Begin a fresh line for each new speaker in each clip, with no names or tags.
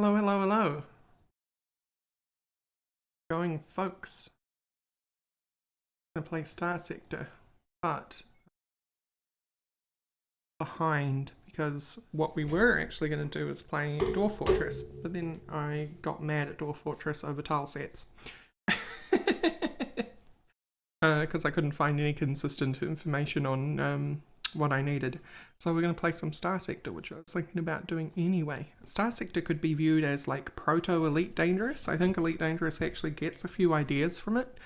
Hello, hello, hello. Going, folks. Gonna play Starsector, but behind because what we were actually going to do is play Dwarf Fortress, but then I got mad at Dwarf Fortress over tile sets. Because I couldn't find any consistent information on what I needed. So we're going to play some Starsector, which I was thinking about doing anyway. Starsector could be viewed as like proto-Elite Dangerous. I think Elite Dangerous actually gets a few ideas from it.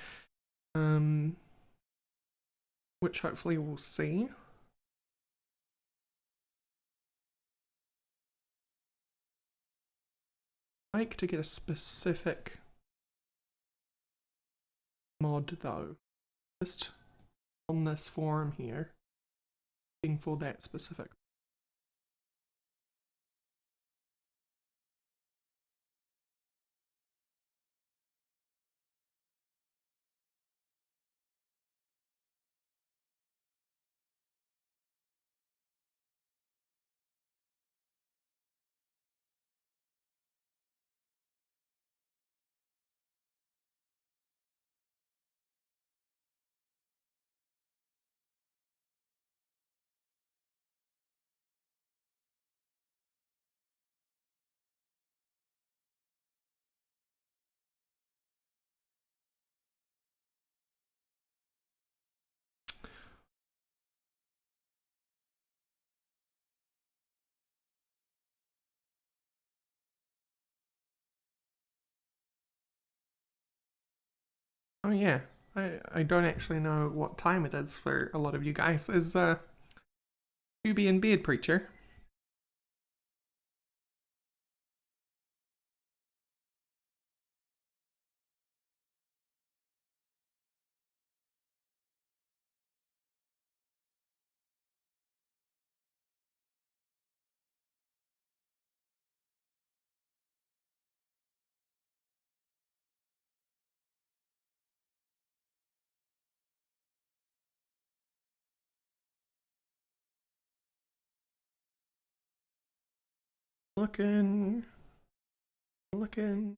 Which hopefully we'll see. I like to get a specific mod though. Just on this forum here, looking for that specific. Oh yeah, I don't actually know what time it is for a lot of you guys. Is you be in bed, preacher? Looking, looking.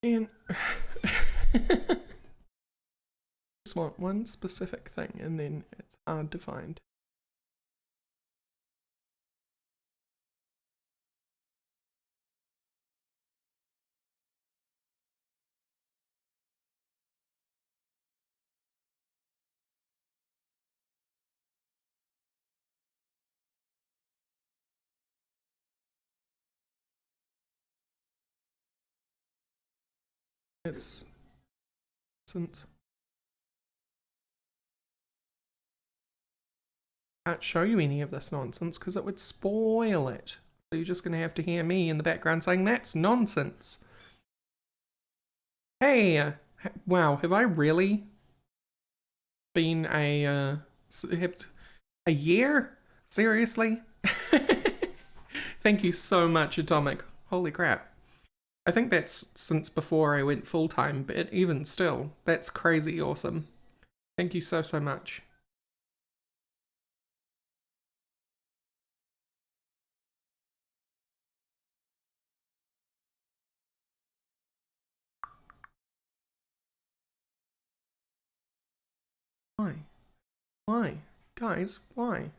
And just want one specific thing, and then it's hard to find. It's since I can't show you any of this nonsense because it would spoil it. So you're just going to have to hear me in the background saying that's nonsense. Hey, wow, have I really been a year? Seriously? Thank you so much, Atomic. Holy crap. I think that's since before I went full time, but even still, that's crazy awesome. Thank you so, so much. Why? Why? Guys, why?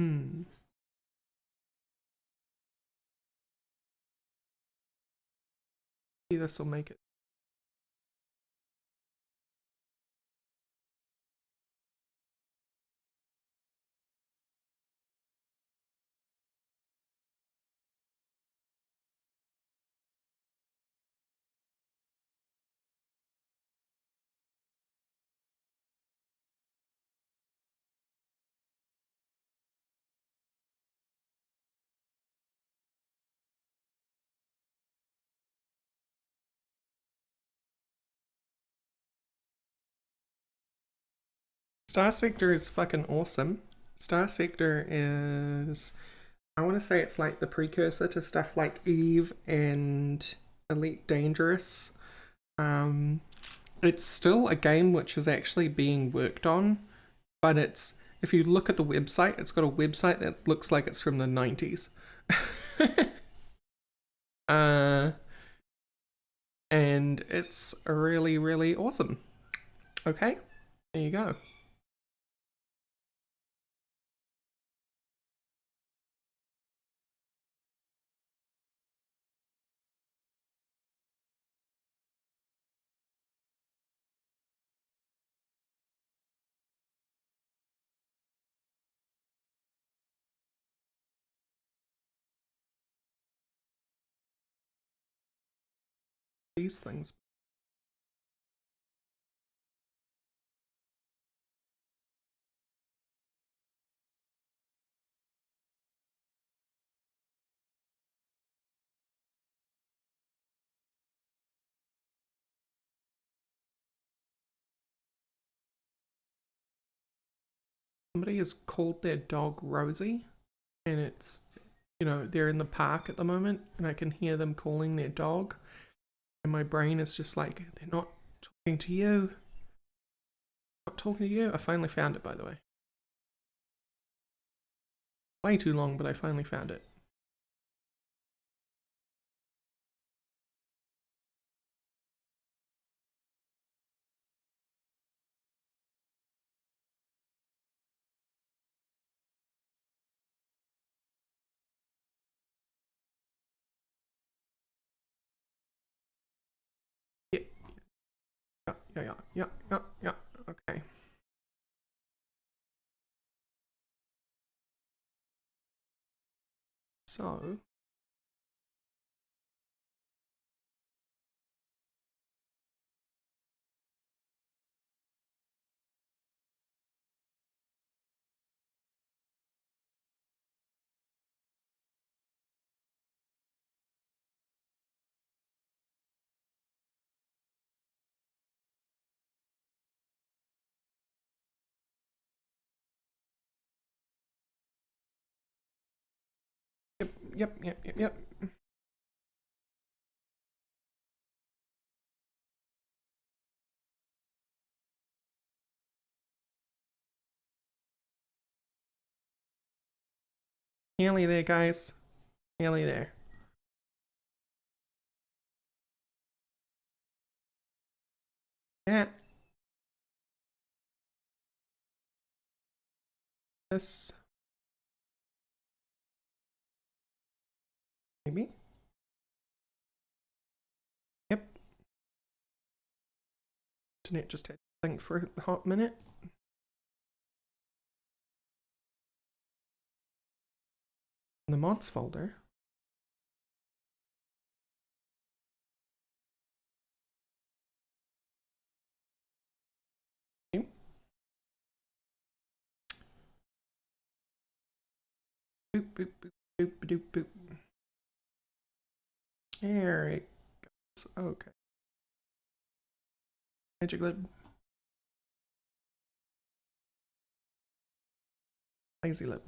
Hmm. This will make it. Starsector is fucking awesome. Starsector is, I want to say it's like the precursor to stuff like Eve and Elite Dangerous. It's still a game which is actually being worked on, but it's, if you look at the website, it's got a website that looks like it's from the 90s. And it's really, really awesome. Okay, there you go. These things. Somebody has called their dog Rosie, and it's, you know, they're in the park at the moment, and I can hear them calling their dog, and my brain is just like, they're not talking to you. Not talking to you. I finally found it, by the way. Way too long, but I finally found it. Yeah, yeah. Okay. So, yep. Nearly there, guys. Nearly there. Yeah. This. Maybe. Yep. Internet just had to think for a hot minute. In the mods folder. Okay. Boop, boop, boop, boop, boop, boop. There it goes. Okay. Magic lid. Lazy lip.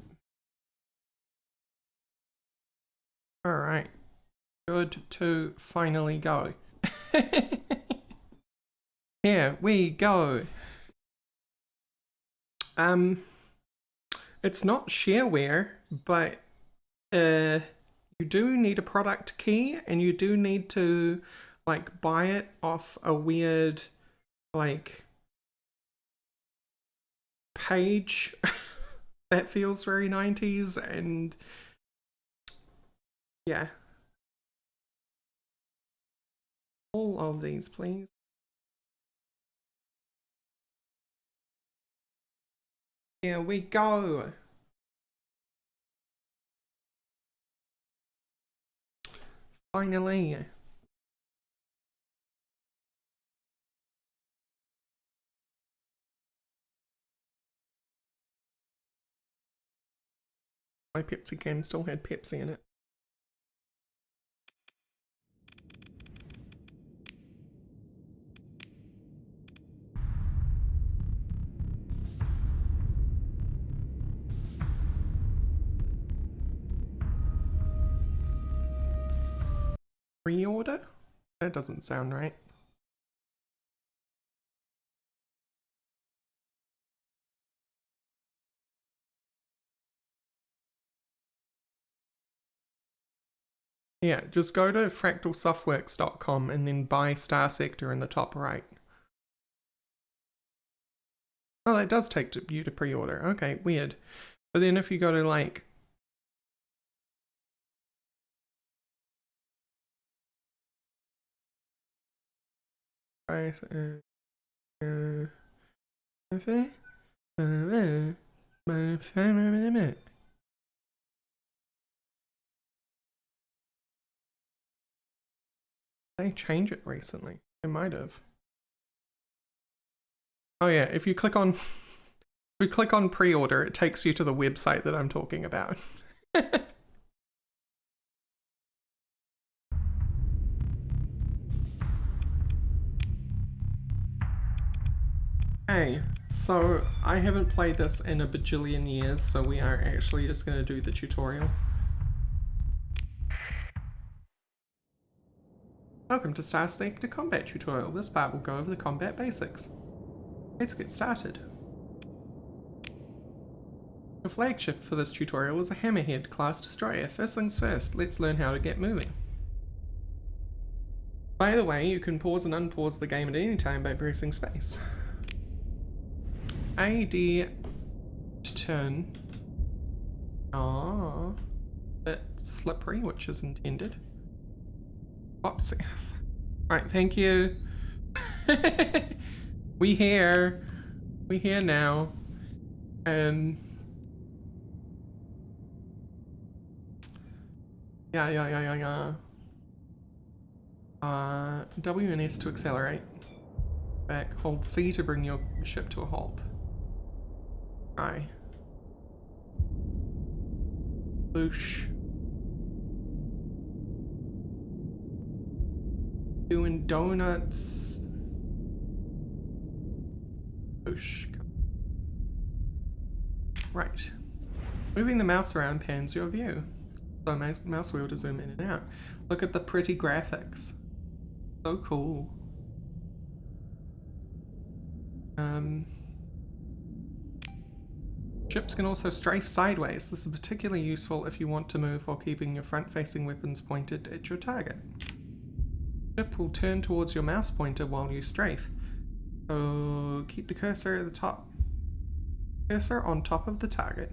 Alright. Good to finally go. Here we go. It's not shareware, but you do need a product key, and you do need to like buy it off a weird like page that feels very 90s, and yeah. All of these, please. Here we go. Finally. My Pepsi can still had Pepsi in it. Pre-order? That doesn't sound right. Yeah, just go to fractalsoftworks.com and then buy Starsector in the top right. Oh, that does take you to pre-order. Okay, weird. But then if you go to like... They changed it recently. They might have. Oh yeah, if you click on pre-order, it takes you to the website that I'm talking about. Hey, so I haven't played this in a bajillion years, so we are actually just going to do the tutorial. Welcome to Starsector Combat Tutorial. This part will go over the combat basics. Let's get started. The flagship for this tutorial is a Hammerhead class destroyer. First things first, let's learn how to get moving. By the way, you can pause and unpause the game at any time by pressing space. AD to turn. Ah, bit slippery, which is intended. Oops. Right, thank you. We here now. Yeah. W and S to accelerate. Back. Hold C to bring your ship to a halt. I. Boosh. Doing donuts. Boosh. Right. Moving the mouse around pans your view. So mouse wheel to zoom in and out. Look at the pretty graphics. So cool. Ships can also strafe sideways. This is particularly useful if you want to move while keeping your front-facing weapons pointed at your target. Ship will turn towards your mouse pointer while you strafe. So keep the cursor at the top. Cursor on top of the target.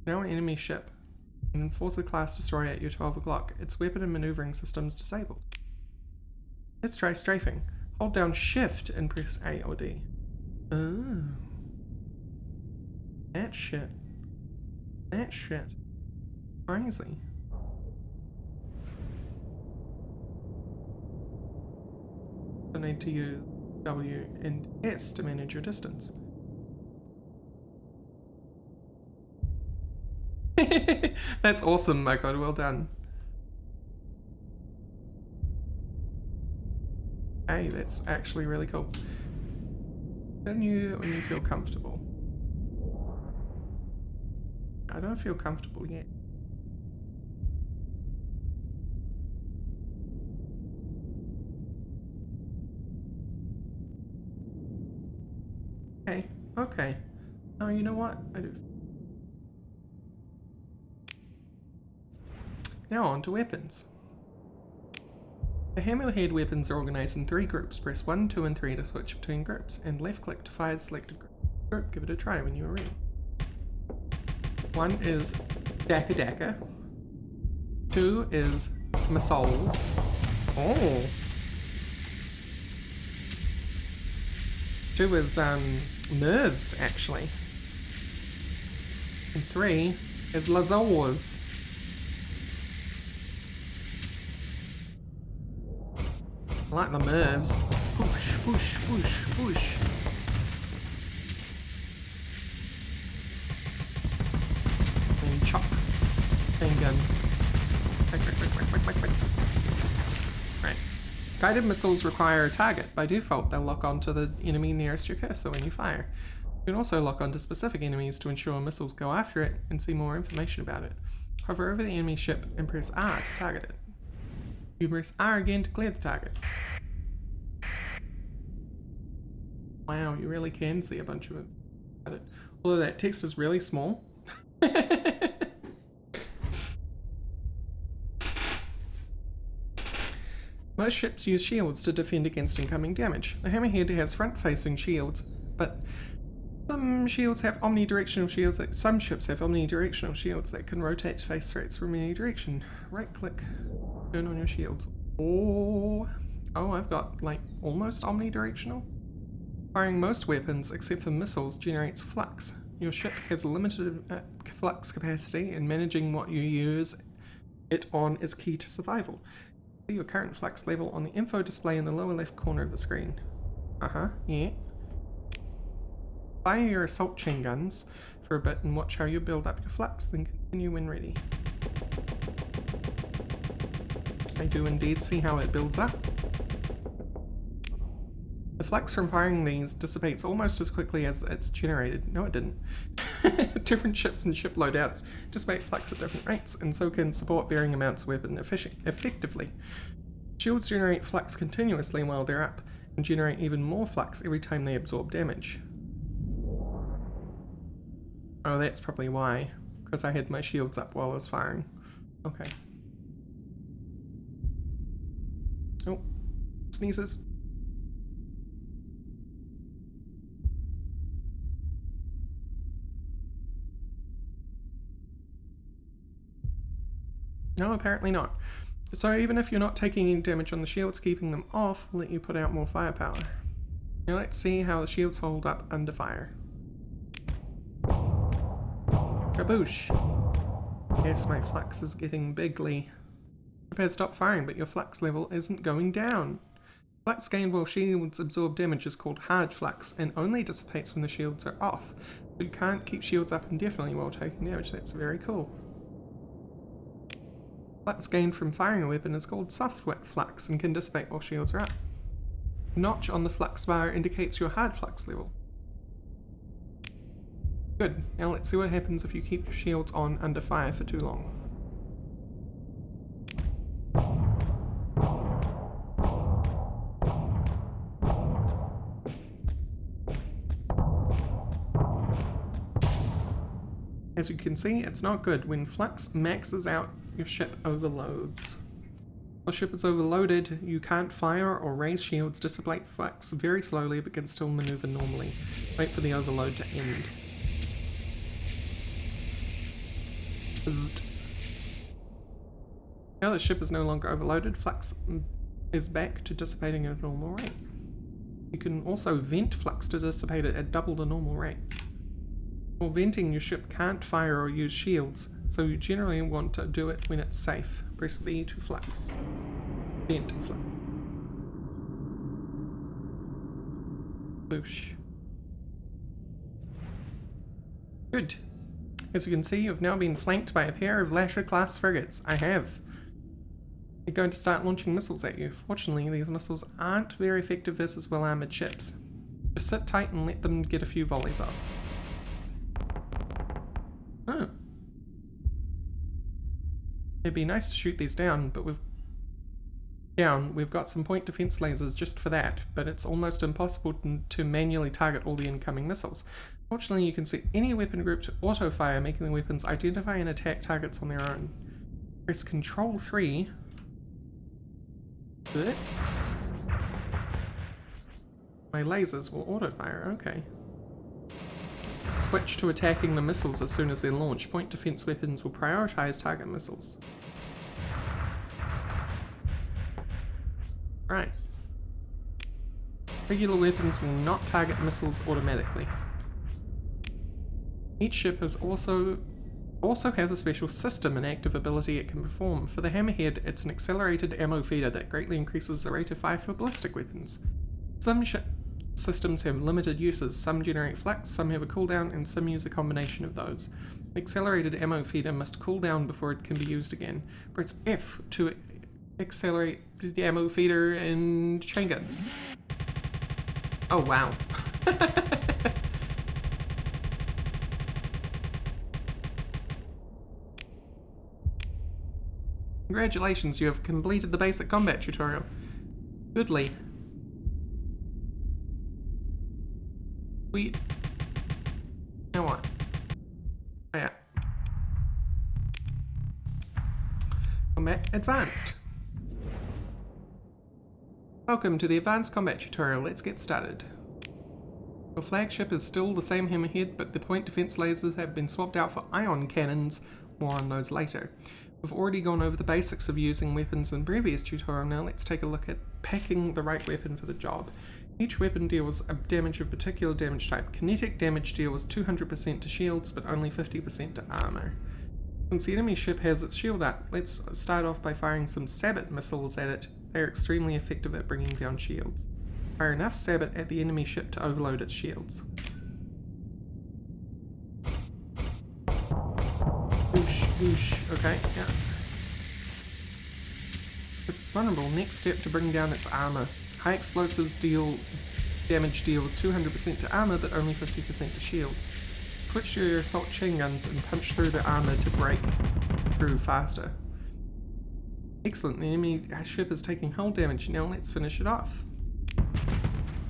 Now an enemy ship. And force a class destroyer at your 12 o'clock. Its weapon and maneuvering systems disabled. Let's try strafing. Hold down Shift and press A or D. Oh. That shit. Crazy. So need to use W and S to manage your distance. That's awesome, my god, well done. Hey, that's actually really cool. Turn you when you feel comfortable. I don't feel comfortable yet. Okay, okay. Oh, you know what? I do. Now on to weapons. The hammerhead weapons are organised in 3 groups. Press 1, 2 and 3 to switch between groups, and left click to fire the selected group. Give it a try when you are ready. 1 is Daka Daka. 2 is Missiles. Oh! 2 is Nerves, actually. And 3 is Lazors. I like the nerves. Push, push, push, push. And chop. And gun. Right. Guided missiles require a target. By default, they'll lock onto the enemy nearest your cursor when you fire. You can also lock onto specific enemies to ensure missiles go after it and see more information about it. Hover over the enemy ship and press R to target it. You press R again to clear the target. Wow, you really can see a bunch of it. Although that text is really small. Most ships use shields to defend against incoming damage. The hammerhead has front-facing shields, but some shields have omnidirectional shields. Some ships have omnidirectional shields that can rotate to face threats from any direction. Right-click, turn on your shields. Oh, I've got like almost omnidirectional. Firing most weapons, except for missiles, generates flux. Your ship has a limited flux capacity, and managing what you use it on is key to survival. See your current flux level on the info display in the lower left corner of the screen. Yeah. Fire your assault chain guns for a bit and watch how you build up your flux, then continue when ready. I do indeed see how it builds up. The flux from firing these dissipates almost as quickly as it's generated. No, it didn't. Different ships and ship loadouts dissipate flux at different rates, and so can support varying amounts of weapon effectively. Shields generate flux continuously while they're up, and generate even more flux every time they absorb damage. Oh, that's probably why, because I had my shields up while I was firing. Okay. Oh, sneezes. No, apparently not. So even if you're not taking any damage on the shields, keeping them off will let you put out more firepower. Now let's see how the shields hold up under fire. Kaboosh! Yes, my flux is getting bigly. Ship has stopped firing, but your flux level isn't going down. Flux gained while shields absorb damage is called hard flux, and only dissipates when the shields are off. So you can't keep shields up indefinitely while taking damage. That's very cool. Flux gained from firing a weapon is called soft flux and can dissipate while shields are up. The notch on the flux bar indicates your hard flux level. Good, now let's see what happens if you keep your shields on under fire for too long. As you can see, it's not good. When flux maxes out, your ship overloads. While ship is overloaded, you can't fire or raise shields, dissipate flux very slowly but can still maneuver normally. Wait for the overload to end. Bzzzt. Now that ship is no longer overloaded, flux is back to dissipating at a normal rate. You can also vent flux to dissipate it at double the normal rate. While venting, your ship can't fire or use shields, so you generally want to do it when it's safe. Press V to flux. Vent flux. Boosh. Good. As you can see, you've now been flanked by a pair of Lasher-class frigates. I have. They're going to start launching missiles at you. Fortunately, these missiles aren't very effective versus well-armoured ships. Just sit tight and let them get a few volleys off. Oh, It'd be nice to shoot these down, but we've got some point defense lasers just for that, but it's almost impossible to manually target all the incoming missiles. Fortunately, you can set any weapon group to auto-fire, making the weapons identify and attack targets on their own. Press Control 3. Good. My lasers will auto-fire, okay. Switch to attacking the missiles as soon as they're launched. Point defense weapons will prioritize target missiles. Right. Regular weapons will not target missiles automatically. Each ship is also has a special system and active ability it can perform. For the Hammerhead, it's an accelerated ammo feeder that greatly increases the rate of fire for ballistic weapons. Some ship systems have limited uses, some generate flux, some have a cooldown, and some use a combination of those. The accelerated ammo feeder must cool down before it can be used again. Press F to accelerate the ammo feeder and chain guns. Oh wow. Congratulations, you have completed the basic combat tutorial. Goodly. Sweet. Now what? Oh yeah. Combat Advanced. Welcome to the Advanced Combat tutorial. Let's get started. Your flagship is still the same Hammerhead, but the point defense lasers have been swapped out for ion cannons. More on those later. We've already gone over the basics of using weapons in previous tutorial. Now let's take a look at picking the right weapon for the job. Each weapon deals a damage of particular damage type. Kinetic damage deals 200% to shields, but only 50% to armor. Since the enemy ship has its shield up, let's start off by firing some Sabot missiles at it. They are extremely effective at bringing down shields. Fire enough Sabot at the enemy ship to overload its shields. Whoosh, whoosh. Okay, yeah. It's vulnerable. Next step to bring down its armor. High explosives damage deals 200% to armor, but only 50% to shields. Switch to your assault chain guns and punch through the armor to break through faster. Excellent, the enemy ship is taking hull damage. Now let's finish it off.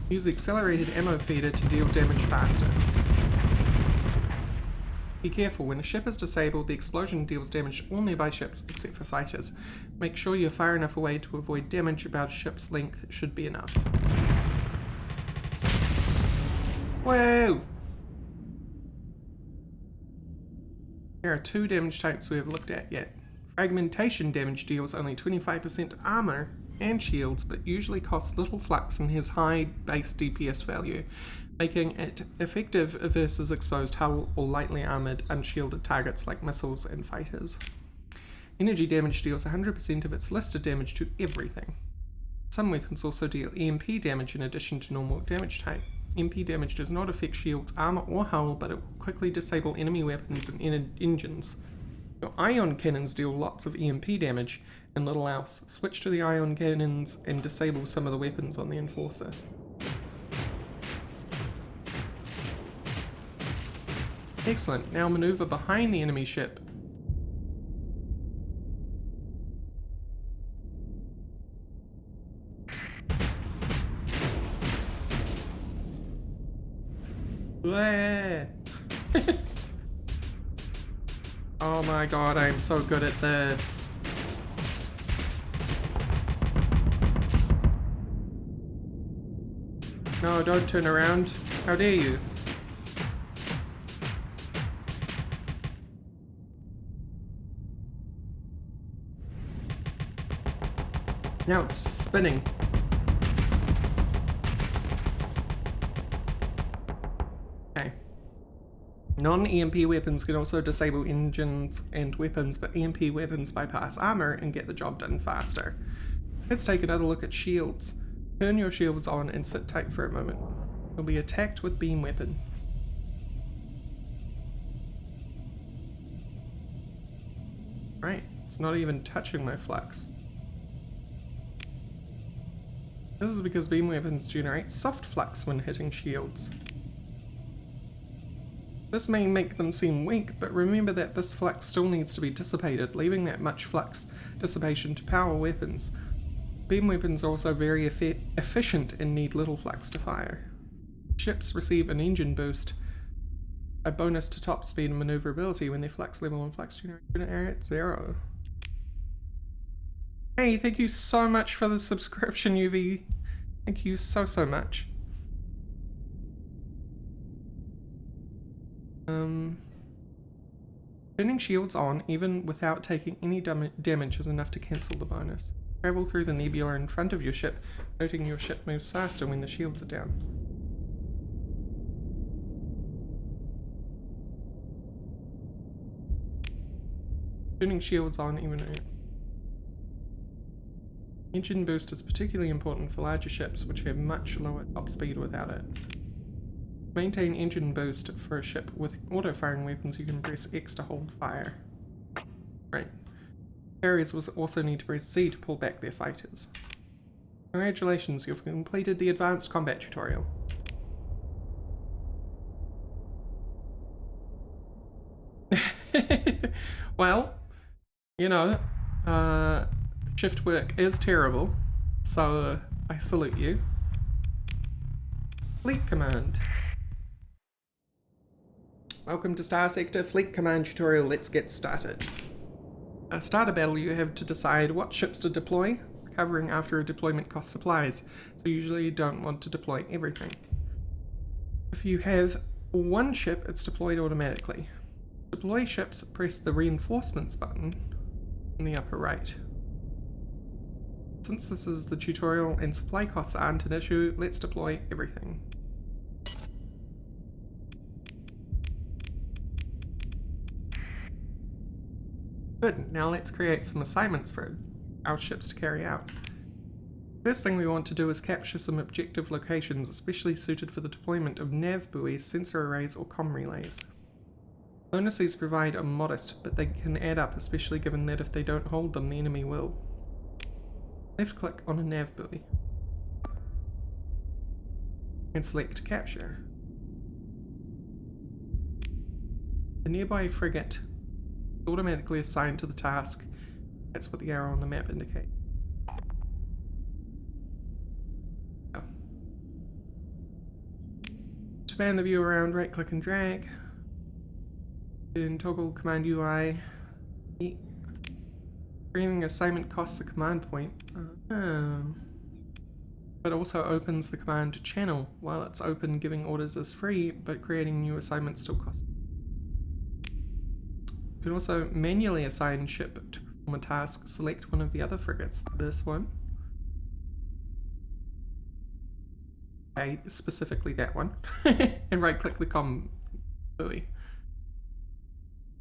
Use the accelerated ammo feeder to deal damage faster. Be careful, when a ship is disabled, the explosion deals damage to all nearby ships except for fighters. Make sure you're far enough away to avoid damage. About a ship's length should be enough. Whoa! There are two damage types we have looked at yet. Fragmentation damage deals only 25% armor and shields, but usually costs little flux and has high base DPS value, making it effective versus exposed hull or lightly armored, unshielded targets like missiles and fighters. Energy damage deals 100% of its listed damage to everything. Some weapons also deal EMP damage in addition to normal damage type. EMP damage does not affect shields, armor, or hull, but it will quickly disable enemy weapons and engines. Your ion cannons deal lots of EMP damage and little else. Switch to the ion cannons and disable some of the weapons on the Enforcer. Excellent, now maneuver behind the enemy ship. Oh my god, I'm so good at this. No, don't turn around. How dare you? Now it's spinning. Okay. Non-EMP weapons can also disable engines and weapons, but EMP weapons bypass armor and get the job done faster. Let's take another look at shields. Turn your shields on and sit tight for a moment. You'll be attacked with beam weapon. Right, it's not even touching my flux. This is because beam weapons generate soft flux when hitting shields. This may make them seem weak, but remember that this flux still needs to be dissipated, leaving that much flux dissipation to power weapons. Beam weapons are also very efficient and need little flux to fire. Ships receive an engine boost, a bonus to top speed and maneuverability when their flux level and flux generation are at 0. Hey, thank you so much for the subscription, UV. Thank you so much. Turning shields on, even without taking any damage, is enough to cancel the bonus. Travel through the nebula in front of your ship, noting your ship moves faster when the shields are down. Turning shields on, even... Engine boost is particularly important for larger ships, which have much lower top speed without it. Maintain engine boost for a ship with auto-firing weapons. You can press X to hold fire. Right. Carriers will also need to press Z to pull back their fighters. Congratulations, you've completed the advanced combat tutorial. Well, you know, shift work is terrible, so I salute you. Fleet Command. Welcome to Starsector Fleet Command tutorial. Let's get started. Start a battle, you have to decide what ships to deploy. Recovering after a deployment costs supplies, so usually you don't want to deploy everything. If you have one ship, it's deployed automatically. To deploy ships, press the reinforcements button in the upper right. Since this is the tutorial and supply costs aren't an issue, let's deploy everything. Good, now let's create some assignments for our ships to carry out. First thing we want to do is capture some objective locations, especially suited for the deployment of nav buoys, sensor arrays, or comm relays. Bonuses provide are modest, but they can add up, especially given that if they don't hold them, the enemy will. Left click on a nav buoy and select capture. A nearby frigate is automatically assigned to the task. That's what the arrow on the map indicates. Oh. To pan the view around, right click and drag. Then toggle command UI. Creating assignment costs a command point. But also opens the command channel. While it's open, giving orders is free, but creating new assignments still costs. You can also manually assign ship to perform a task. Select one of the other frigates. This one. Okay, specifically that one. And right click the comm buoy.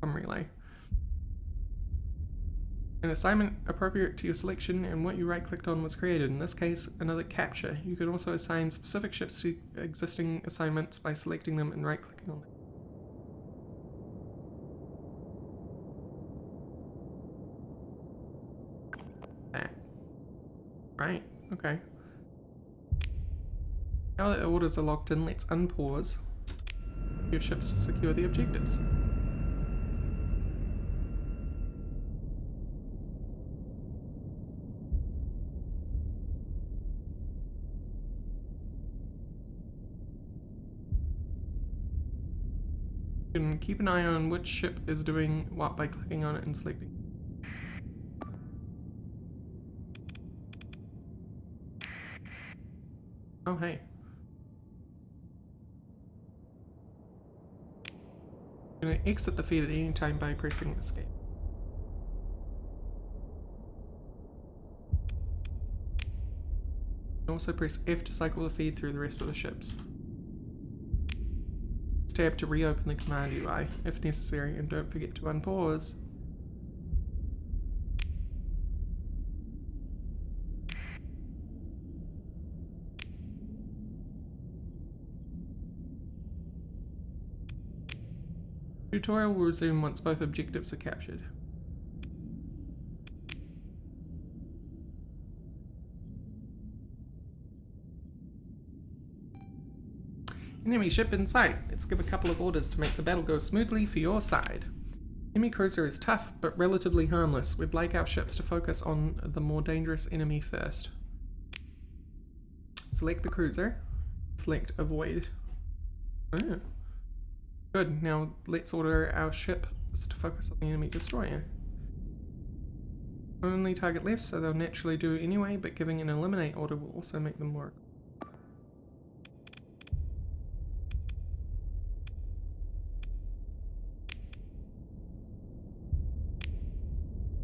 Comm relay. An assignment appropriate to your selection and what you right-clicked on was created. In this case, another capture. You can also assign specific ships to existing assignments by selecting them and right-clicking on them. That. Right, okay. Now that the orders are locked in, let's unpause your ships to secure the objectives. You can keep an eye on which ship is doing what by clicking on it and selecting. Oh, hey. I'm going to exit the feed at any time by pressing escape. Also press F to cycle the feed through the rest of the ships. Tab to reopen the command UI if necessary, and don't forget to unpause. Tutorial will resume once both objectives are captured. Enemy ship in sight. Let's give a couple of orders to make the battle go smoothly for your side. Enemy cruiser is tough, but relatively harmless. We'd like our ships to focus on the more dangerous enemy first. Select the cruiser. Select avoid. Oh. Good, now let's order our ships to focus on the enemy destroyer. Only target left, so they'll naturally do anyway, but giving an eliminate order will also make them work.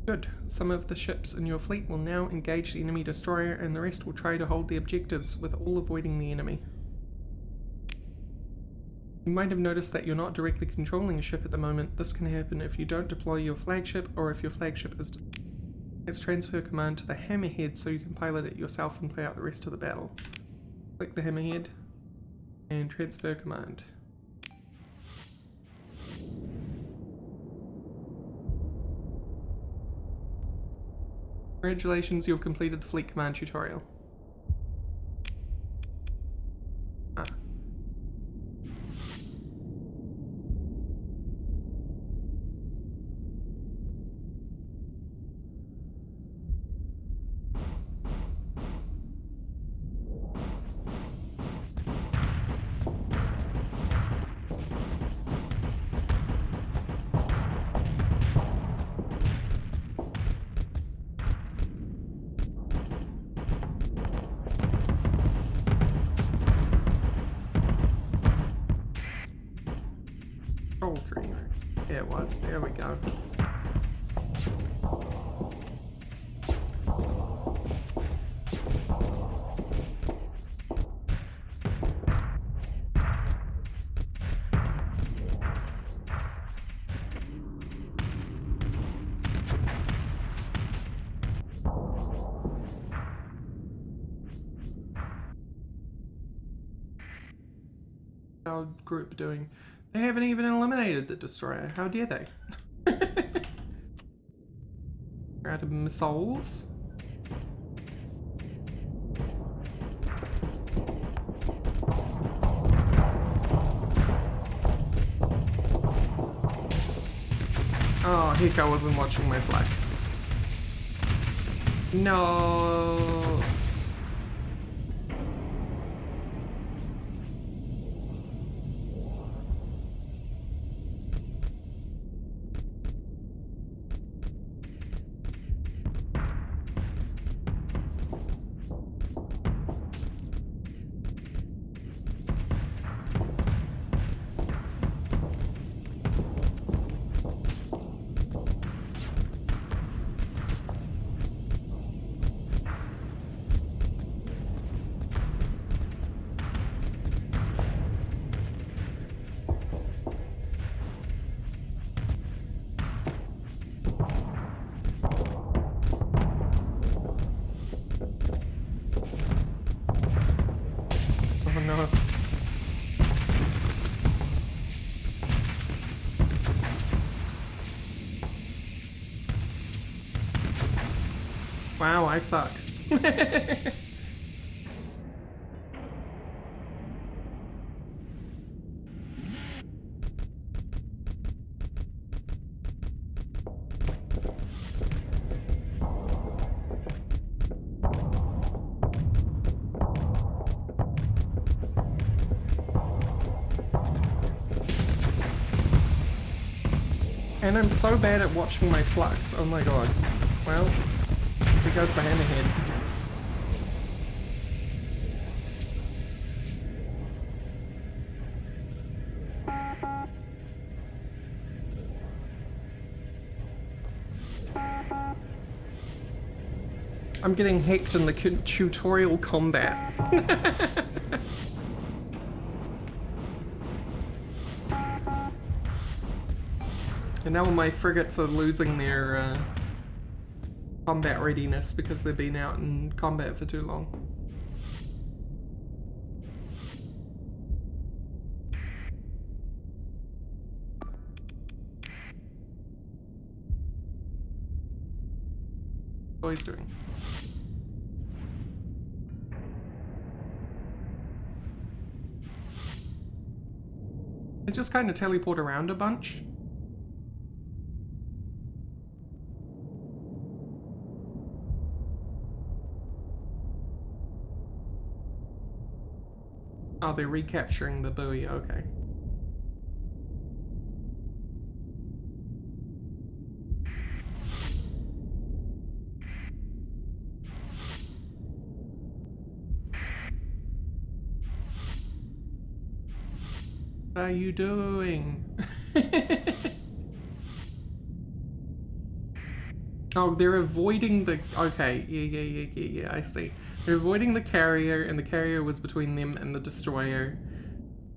Good. Some of the ships in your fleet will now engage the enemy destroyer, and the rest will try to hold the objectives, with all avoiding the enemy. You might have noticed that you're not directly controlling a ship at the moment. This can happen if you don't deploy your flagship, or if your flagship is... Let's transfer command to the hammerhead so you can pilot it yourself and play out the rest of the battle. Click the hammerhead, and transfer command. Congratulations, you've completed the fleet command tutorial. Ah. Control 3. Yeah, it was. There we go. Our group doing? They haven't even eliminated the destroyer. How dare they? We're out of missiles. Oh, heck, I wasn't watching my flags. No. Oh no. Wow, I suck. And I'm so bad at watching my flux. Oh my god. Well, here goes the hammerhead. I'm getting hacked in the tutorial combat. And now my frigates are losing their combat readiness because they've been out in combat for too long. What he's doing. They just kind of teleport around a bunch. Oh, they're recapturing the buoy, okay. What are you doing? Oh, they're avoiding the... Okay, yeah, I see. They're avoiding the carrier, and the carrier was between them and the destroyer.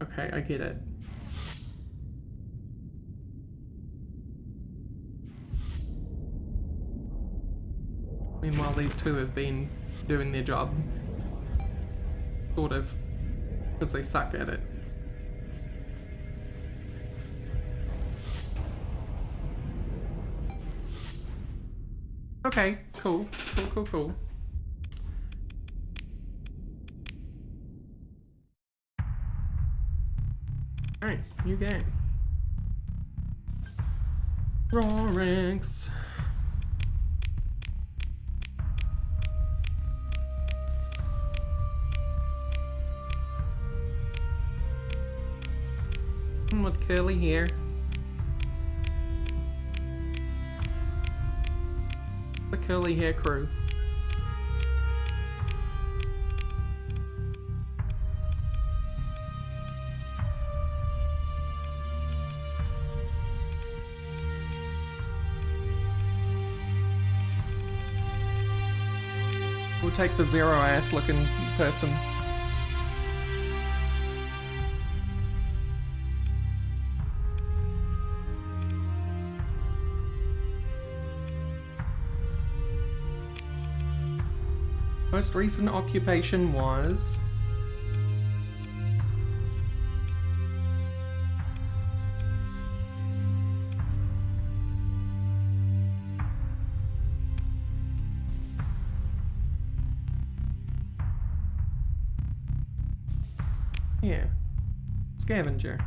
Okay, I get it. Meanwhile, these two have been doing their job. Sort of. Because they suck at it. Okay, cool. Cool. Alright, new game. Rorax. With curly hair. The curly hair crew. We'll take the zero ass looking person. Most recent occupation was... yeah, scavenger.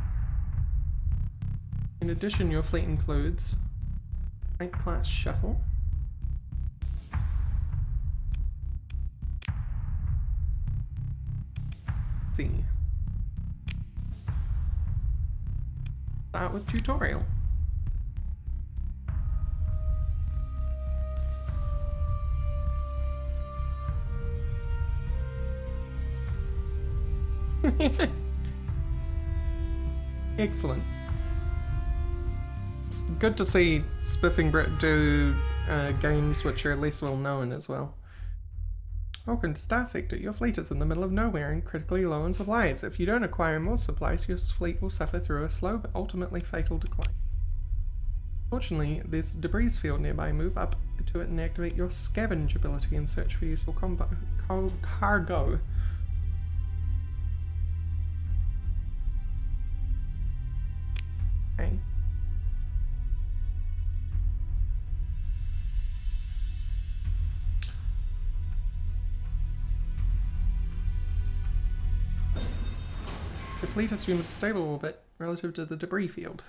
In addition, your fleet includes Tank class shuttle, see. Start with tutorial. Excellent. It's good to see Spiffing Brit do games which are less well known as well. Welcome to Starsector. Your fleet is in the middle of nowhere and critically low on supplies. If you don't acquire more supplies, your fleet will suffer through a slow but ultimately fatal decline. Fortunately, there's a debris field nearby. Move up to it and activate your scavenge ability and search for useful cargo. Okay. The fleet assumes a stable orbit relative to the debris field.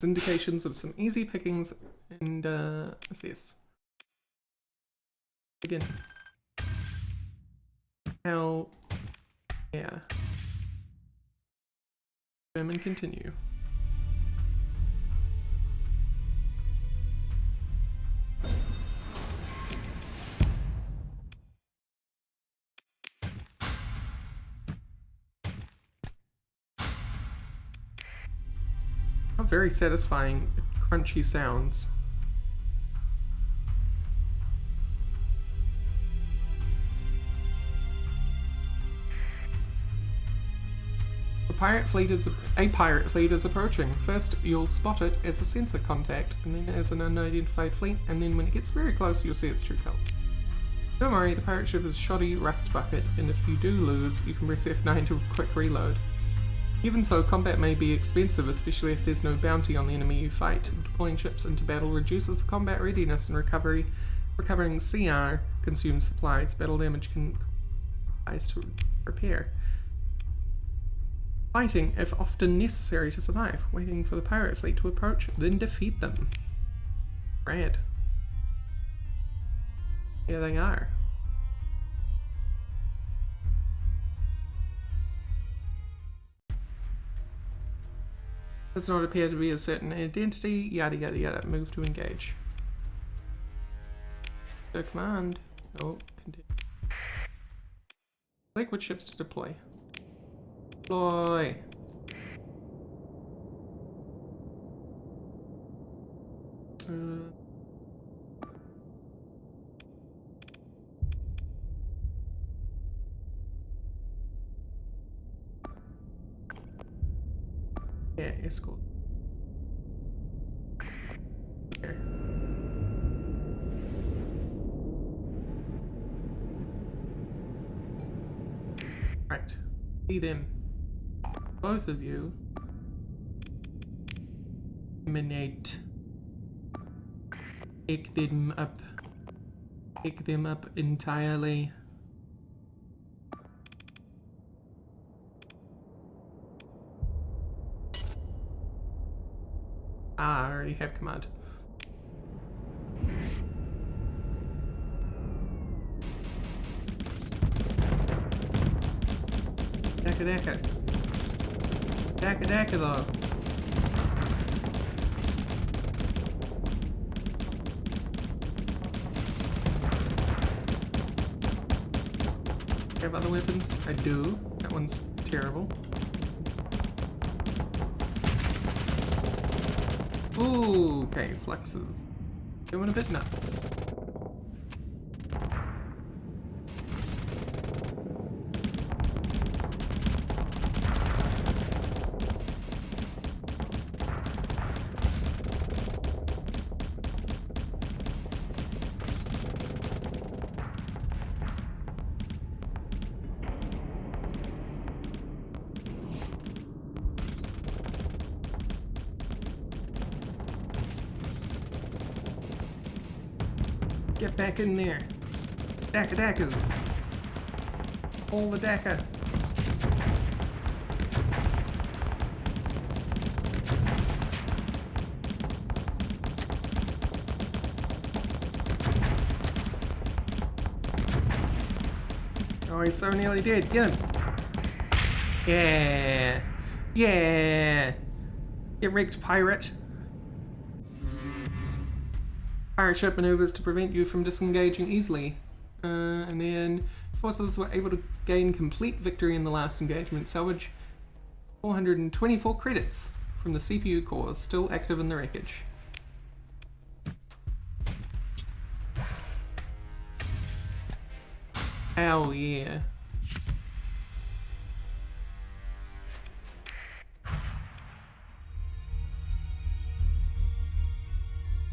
There's indications of some easy pickings and assess. Begin. Hell yeah. And continue. Very satisfying, crunchy sounds. A pirate fleet is approaching. First, you'll spot it as a sensor contact, and then as an unidentified fleet, and then when it gets very close, you'll see its true color. Don't worry, the pirate ship is a shoddy rust bucket, and if you do lose, you can press F9 to quick reload. Even so, combat may be expensive, especially if there's no bounty on the enemy you fight. Deploying ships into battle reduces combat readiness and recovery. Recovering CR consumes supplies. Battle damage can rise to repair. Fighting if often necessary to survive. Waiting for the pirate fleet to approach, then defeat them. Rad. Here they are. Does not appear to be a certain identity. Yada yada yada. Move to engage. The command. Oh, continue. Select which ships to deploy. Deploy. Yeah, escort. Here. Right. See them. Both of you. Eliminate. Pick them up. Pick them up entirely. Ah, I already have command. Daka daka. Daka daka though. Have other weapons? I do. That one's terrible. Ooh, okay, flexes. Going a bit nuts. Get back in there. Daka dakas. All the daka. Oh, he's so nearly dead. Get him. Yeah. Yeah. Get wrecked, pirate. Pirate ship maneuvers to prevent you from disengaging easily. And then forces were able to gain complete victory in the last engagement. Salvage 424 credits from the CPU cores still active in the wreckage. Hell yeah.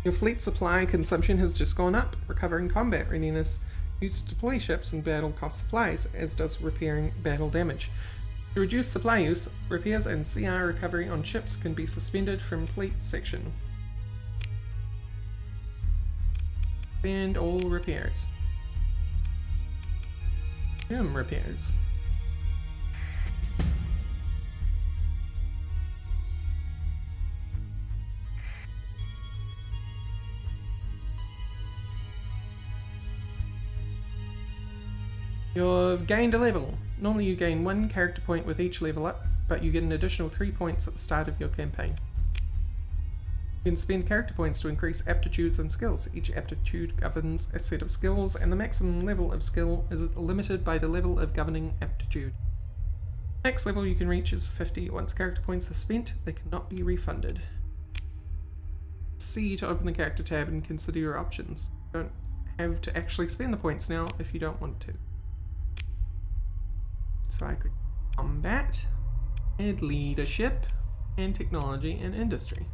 Your fleet supply consumption has just gone up, recovering combat readiness. Use to deploy ships and battle cost supplies, as does repairing battle damage. To reduce supply use, repairs and CR recovery on ships can be suspended from fleet section. Banned all repairs. Repairs. You've gained a level. Normally you gain 1 character point with each level up, but you get an additional 3 points at the start of your campaign. You can spend character points to increase aptitudes and skills. Each aptitude governs a set of skills, and the maximum level of skill is limited by the level of governing aptitude. Next level you can reach is 50. Once character points are spent, they cannot be refunded. C to open the character tab and consider your options. You don't have to actually spend the points now if you don't want to. So I could combat, and leadership, and technology and industry.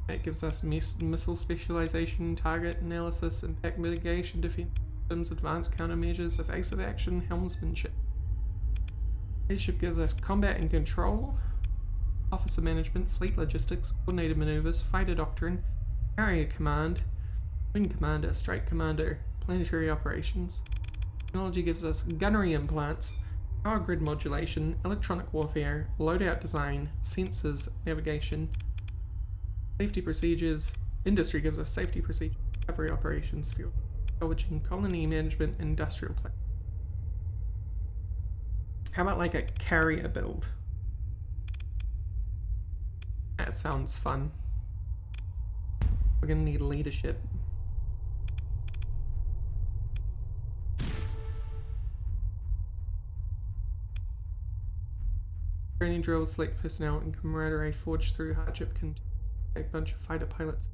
It gives us missile specialization, target analysis, impact mitigation, defense systems, advanced countermeasures, evasive action, helmsmanship. Leadership gives us combat and control, officer management, fleet logistics, coordinated maneuvers, fighter doctrine, carrier command, wing commander, strike commander, planetary operations. Technology gives us gunnery implants, Power grid modulation, electronic warfare, loadout design, sensors, navigation, safety procedures. Industry gives us safety procedures, recovery operations, fuel salvaging, colony management, industrial plan. How about like a carrier build? That sounds fun. We're gonna need leadership. Training drills, select personnel, and camaraderie forged through hardship can take a bunch of fighter pilots.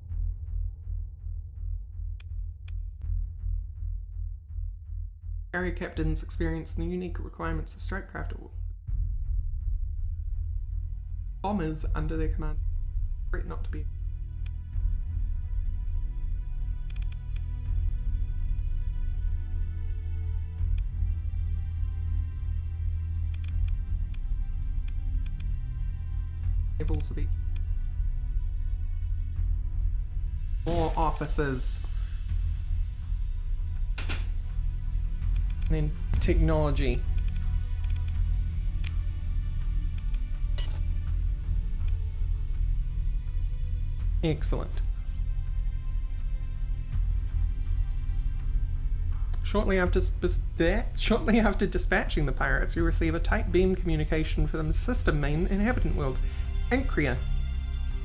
Carrier captains experience the unique requirements of strikecraft. Bombers under their command. Great not to be. Levels of each. More officers. And then technology. Excellent. Shortly after dispatching the pirates, you receive a tight beam communication from the system main inhabitant world, Ancria.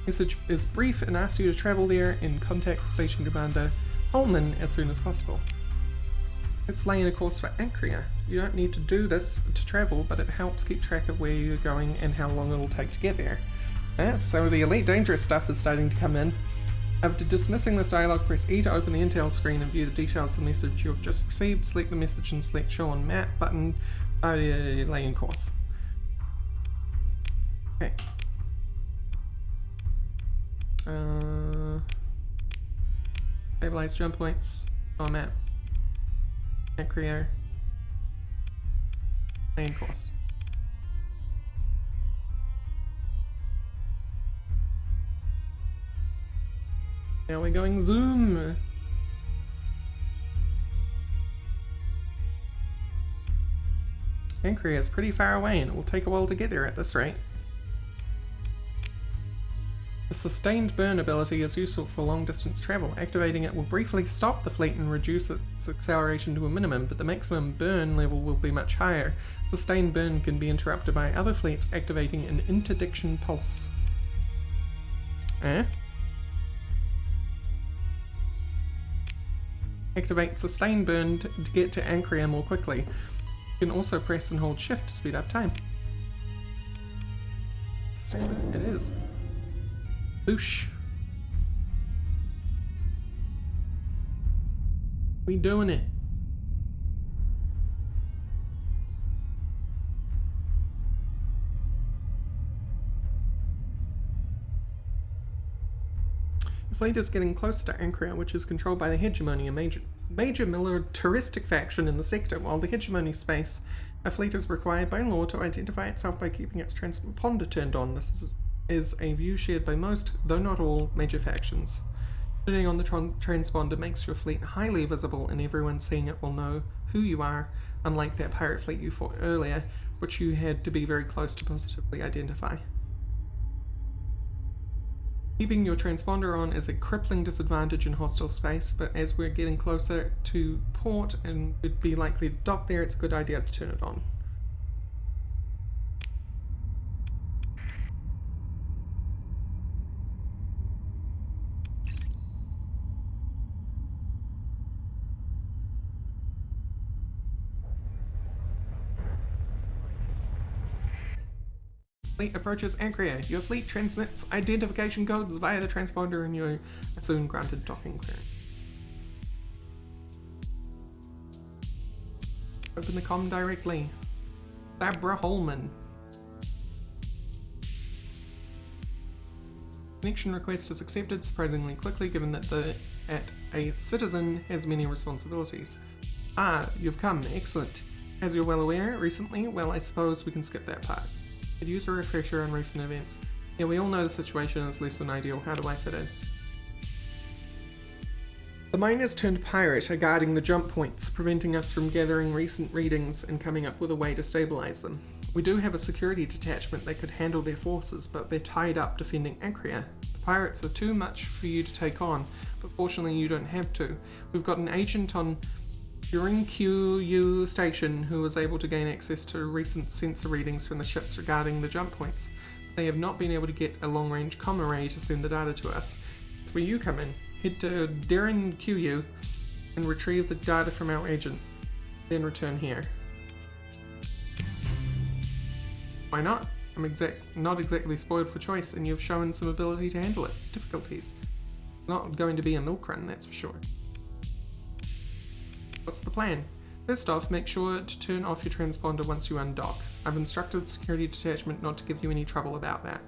Message is brief and asks you to travel there and contact Station Commander Holman as soon as possible. It's laying a course for Ancria. You don't need to do this to travel, but it helps keep track of where you're going and how long it'll take to get there. So the Elite Dangerous stuff is starting to come in. After dismissing this dialogue, press E to open the intel screen and view the details of the message you have just received. Select the message and select Show on Map button. Laying course. Okay. Stabilize jump points on map. Ancria. Laying course. Now we're going zoom. Ancria is pretty far away and it will take a while to get there at this rate. The sustained burn ability is useful for long distance travel. Activating it will briefly stop the fleet and reduce its acceleration to a minimum, but the maximum burn level will be much higher. Sustained burn can be interrupted by other fleets activating an interdiction pulse. Activate sustained burn to get to Ancria more quickly. You can also press and hold shift to speed up time. Sustained burn, it is. Boosh. We doing it. The fleet is getting closer to Ancria, which is controlled by the Hegemony, a major militaristic faction in the sector. While the Hegemony space, a fleet is required by law to identify itself by keeping its transponder turned on. This is a view shared by most, though not all, major factions. Turning on the transponder makes your fleet highly visible, and everyone seeing it will know who you are, unlike that pirate fleet you fought earlier, which you had to be very close to positively identify. Keeping your transponder on is a crippling disadvantage in hostile space, but as we're getting closer to port and would be likely to dock there, it's a good idea to turn it on. Fleet approaches Ancria. Your fleet transmits identification codes via the transponder and you are soon granted docking clearance. Open the comm directly. Sabra Holman. Connection request is accepted surprisingly quickly given that a citizen has many responsibilities. Ah, you've come. Excellent. As you're well aware, recently, well, I suppose we can skip that part. Could use a refresher on recent events. Yeah, we all know the situation is less than ideal. How do I fit in? The miners turned pirate are guarding the jump points, preventing us from gathering recent readings and coming up with a way to stabilize them. We do have a security detachment that could handle their forces, but they're tied up defending Acria. The pirates are too much for you to take on, but fortunately you don't have to. We've got an agent on Q station who was able to gain access to recent sensor readings from the ships regarding the jump points. They have not been able to get a long-range comm array to send the data to us. It's where you come in. Head to Darren QU and retrieve the data from our agent, then return here. Why not? I'm not exactly spoiled for choice, and you've shown some ability to handle it. Difficulties. Not going to be a milk run, that's for sure. What's the plan? First off, make sure to turn off your transponder once you undock. I've instructed the security detachment not to give you any trouble about that.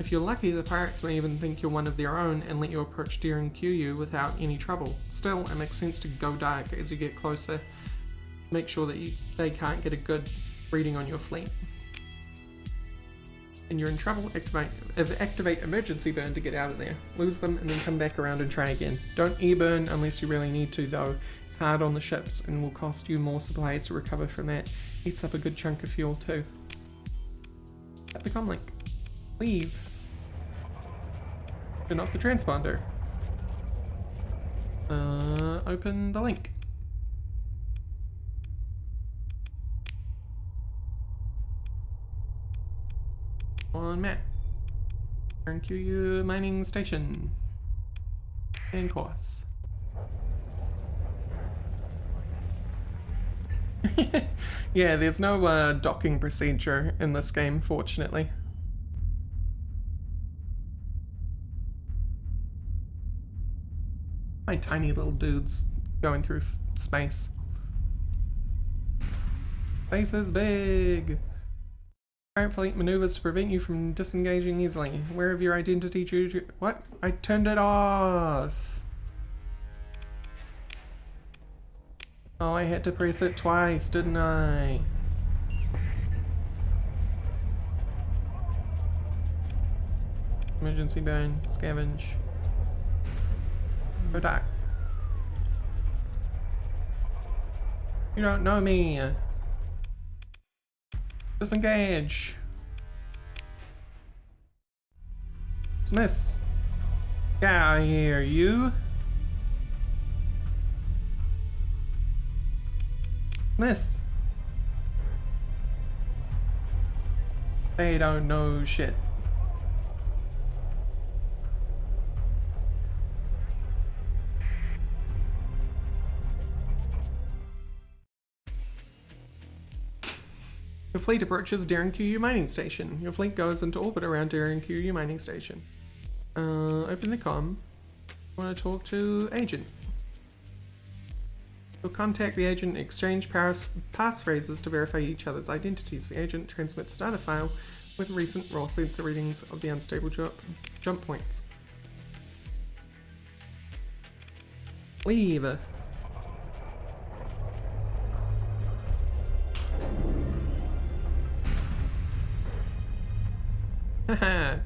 If you're lucky, the pirates may even think you're one of their own and let you approach Darren QU without any trouble. Still, it makes sense to go dark as you get closer. Make sure that they can't get a good reading on your fleet. And you're in trouble, activate emergency burn to get out of there. Lose them and then come back around and try again. Don't e-burn unless you really need to though. It's hard on the ships and will cost you more supplies to recover from that. Eats up a good chunk of fuel too. Tap the comlink. Leave. Turn off the transponder. Open the link. On map. Darren QU mining station. And course. Yeah, there's no docking procedure in this game, fortunately. My tiny little dudes going through space. Space is big. Pirate fleet maneuvers to prevent you from disengaging easily. Aware of your identity due to... What? I turned it off. Oh, I had to press it twice, didn't I? Emergency burn, scavenge. Go dark. You don't know me. Disengage. Dismiss. Get out of here, you. Dismiss. They don't know shit. Your fleet approaches Darren QU mining station. Your fleet goes into orbit around Darren QU mining station. Open the comm. Want to talk to agent. You'll contact the agent and exchange passphrases to verify each other's identities. The agent transmits a data file with recent raw sensor readings of the unstable jump points. Leave. Haha.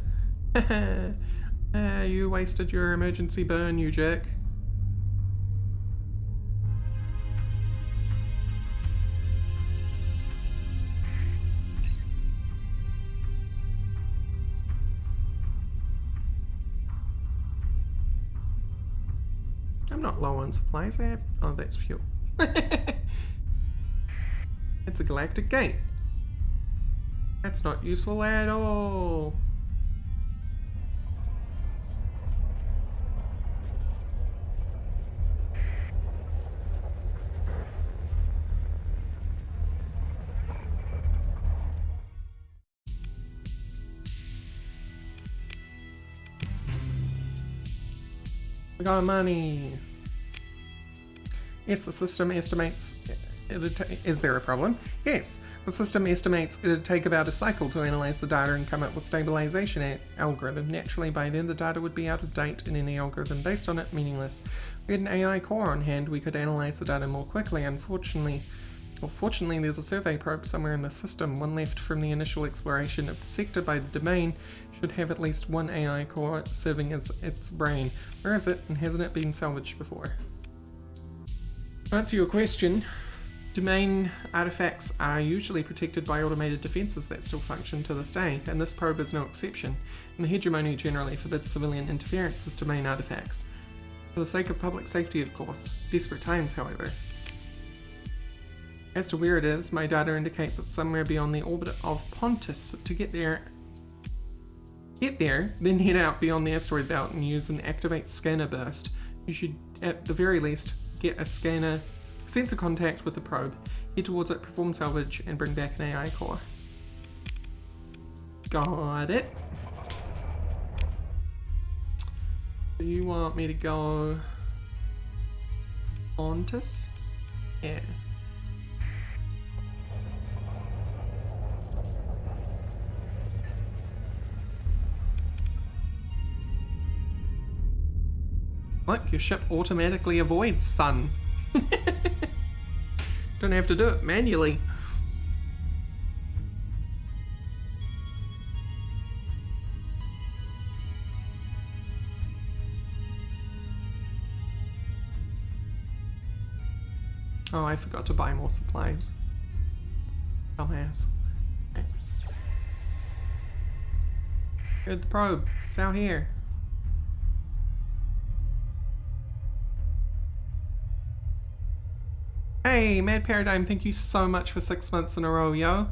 You wasted your emergency burn, you jerk. I'm not low on supplies, I have... Oh, that's fuel. It's a galactic gate. That's not useful at all. We got money. Yes, the system estimates... Is there a problem? Yes, the system estimates it'd take about a cycle to analyze the data and come up with stabilization algorithm. Naturally, by then the data would be out of date and any algorithm based on it meaningless. We had an AI core on hand, we could analyze the data more quickly. Unfortunately, Well, fortunately, there's a survey probe somewhere in the system. One left from the initial exploration of the sector by the domain should have at least one AI core serving as its brain. Where is it, and hasn't it been salvaged before? To answer your question, domain artifacts are usually protected by automated defenses that still function to this day, and this probe is no exception, and the hegemony generally forbids civilian interference with domain artifacts. For the sake of public safety, of course. Desperate times, however. As to where it is, my data indicates it's somewhere beyond the orbit of Pontus. To get there, then head out beyond the asteroid belt and use an activate scanner burst. You should, at the very least, get a sensor contact with the probe, head towards it, perform salvage, and bring back an AI core. Got it. Do you want me to go Pontus? Yeah. Look, your ship automatically avoids sun. Don't have to do it manually. Oh, I forgot to buy more supplies. Dumbass. Okay. Here's the probe. It's out here. Hey, Mad Paradigm, thank you so much for 6 months in a row, yo.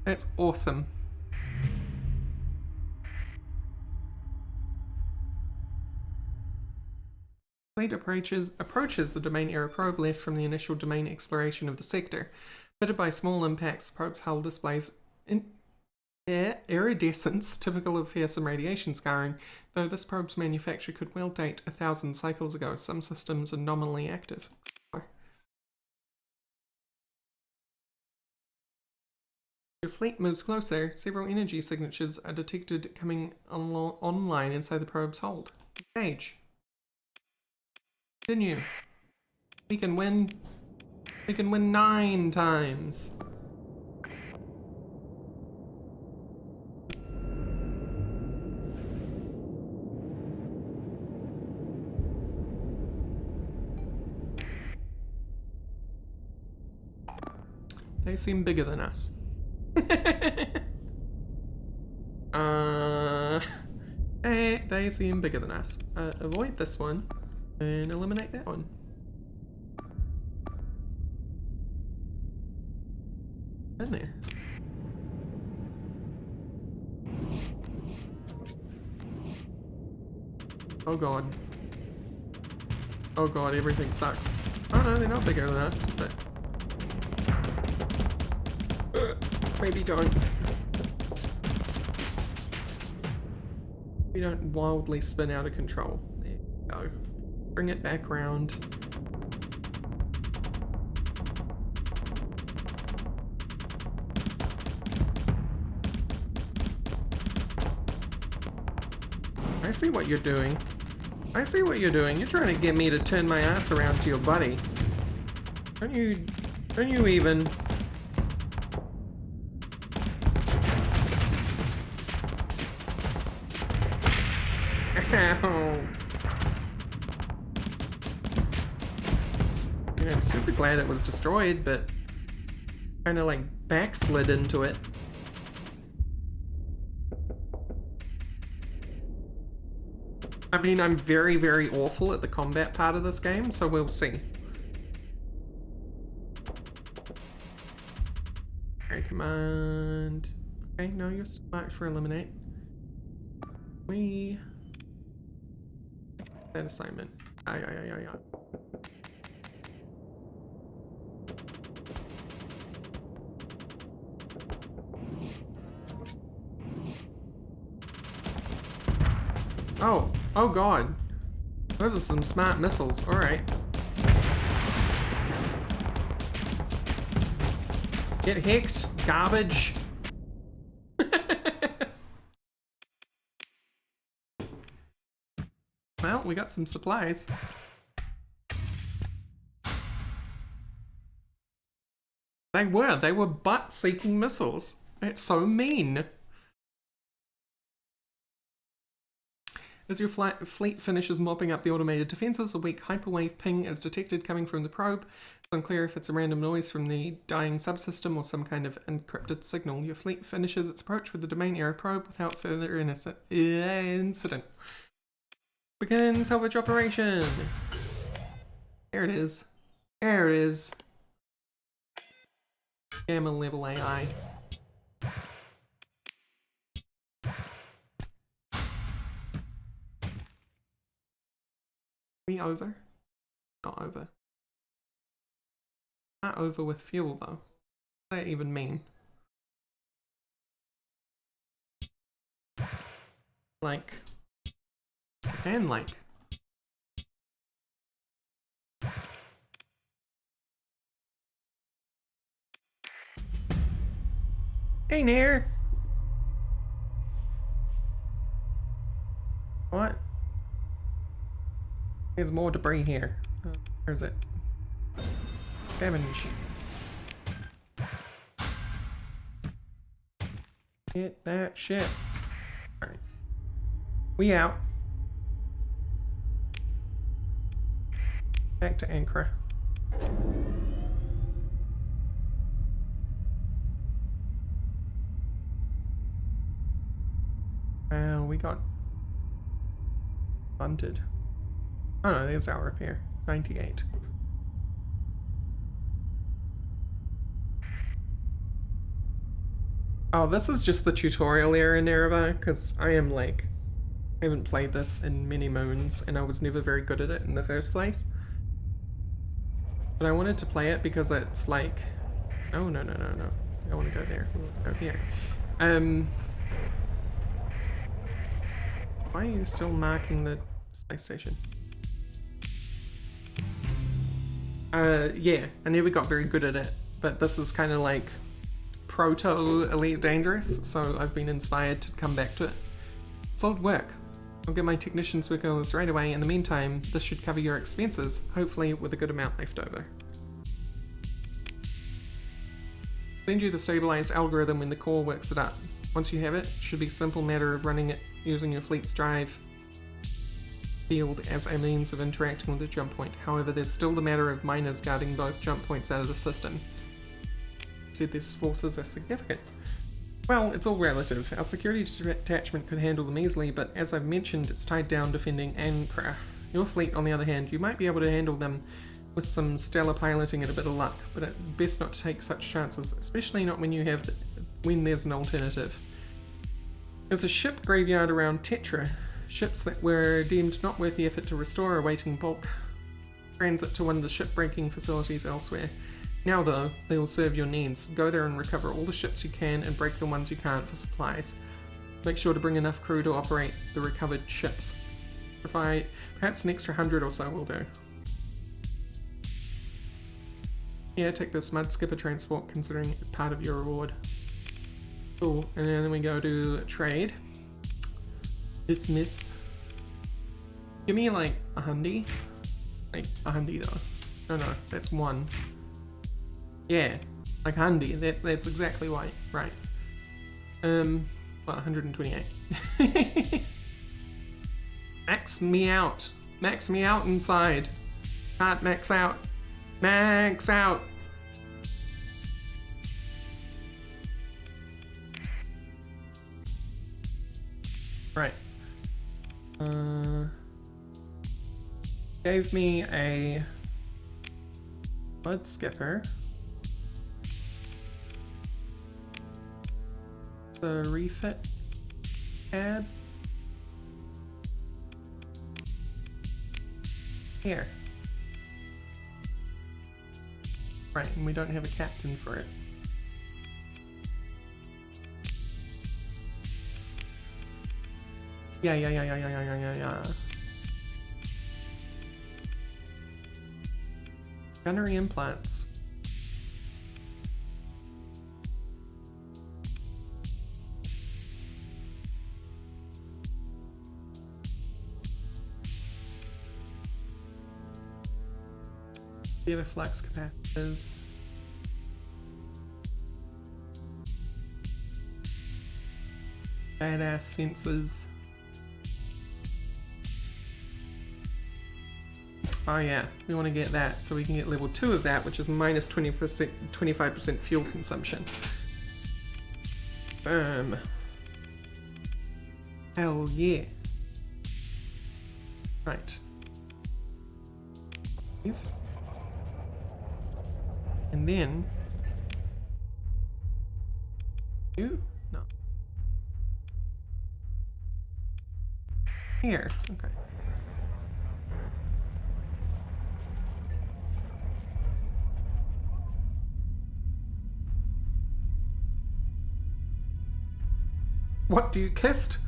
That's awesome. Fleet approaches the domain era probe left from the initial domain exploration of the sector. Fitted by small impacts, the probe's hull displays iridescence typical of fearsome radiation scarring, though this probe's manufacture could well date 1,000 cycles ago. Some systems are nominally active. Your fleet moves closer. Several energy signatures are detected coming online inside the probe's hold. Engage. Continue. We can win 9 times. They seem bigger than us. They seem bigger than us. Avoid this one and eliminate that one. In there. Oh god. Oh god, everything sucks. Oh no, they're not bigger than us, but maybe don't. We don't wildly spin out of control. There we go. Bring it back round. I see what you're doing. I see what you're doing. You're trying to get me to turn my ass around to your buddy. Don't you even... Ow. I mean, I'm super glad it was destroyed, but kind of like backslid into it. I mean, I'm very, very awful at the combat part of this game, so we'll see. Alright, command. Okay, no, you're marked for eliminate. That assignment. Aye. Oh god. Those are some smart missiles. Alright. Get hicked, garbage. Well, we got some supplies. They were butt-seeking missiles. That's so mean. As your fleet finishes mopping up the automated defenses, a weak hyperwave ping is detected coming from the probe. It's unclear if it's a random noise from the dying subsystem or some kind of encrypted signal. Your fleet finishes its approach with the domain error probe without further incident. Begin salvage operation. There it is. There it is. Gamma level AI. We over? Not over. Not over with fuel though. What does that even mean? Like, and like. Hey, Nair! What? There's more debris here. Where's it? Scavenge. Get that shit. Alright. We out. Back to Ankara. We got bunted. Oh no, there's our repair. 98. Oh, this is just the tutorial area in Nereva, because I am like, I haven't played this in many moons, and I was never very good at it in the first place. But I wanted to play it because it's like, oh no. I don't want to go there. I want to go here. Why are you still marking the space station? Yeah, I never got very good at it, but this is kind of like proto Elite Dangerous, so I've been inspired to come back to it. Solid work. I'll get my technicians working on this right away. In the meantime, this should cover your expenses, hopefully with a good amount left over. Send you the stabilized algorithm when the core works it up. Once you have it, it should be a simple matter of running it using your fleet's drive field as a means of interacting with the jump point. However, there's still the matter of miners guarding both jump points out of the system. Said these forces are significant. Well, it's all relative. Our security detachment could handle them easily, but as I've mentioned, it's tied down defending Ankara. Your fleet, on the other hand, you might be able to handle them with some stellar piloting and a bit of luck, but it's best not to take such chances, especially not when when there's an alternative. There's a ship graveyard around Tetra. Ships that were deemed not worth the effort to restore are awaiting bulk transit to one of the shipbreaking facilities elsewhere. Now though, they will serve your needs. Go there and recover all the ships you can and break the ones you can't for supplies. Make sure to bring enough crew to operate the recovered ships. Perhaps an extra 100 or so will do. Yeah, take this mud skipper transport considering it part of your reward. Cool, and then we go to trade. Dismiss. Give me like a hundy. Like a hundy though. No, that's one. Yeah, like handy. That's exactly right. Right. Well, 128. Max me out. Max me out inside. Can't max out. Max out. Right. Gave me a mud skipper. The refit tab. Here. Right, and we don't have a captain for it. Yeah. Gunnery implants. Theater flux capacitors. Badass sensors. Oh yeah, we want to get that so we can get level 2 of that, which is minus 20%, 25% fuel consumption. Hell yeah. Right. And then you? No. Here. Okay. What do you kissed?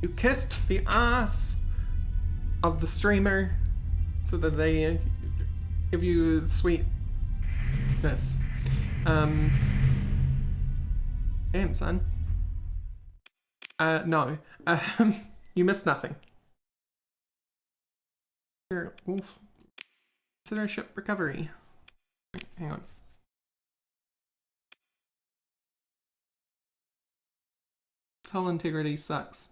You kissed the ass of the streamer so that they give you sweetness. Damn, son. No. You missed nothing. Here, Wolf. Consider ship recovery. Wait, hang on. Hull integrity sucks.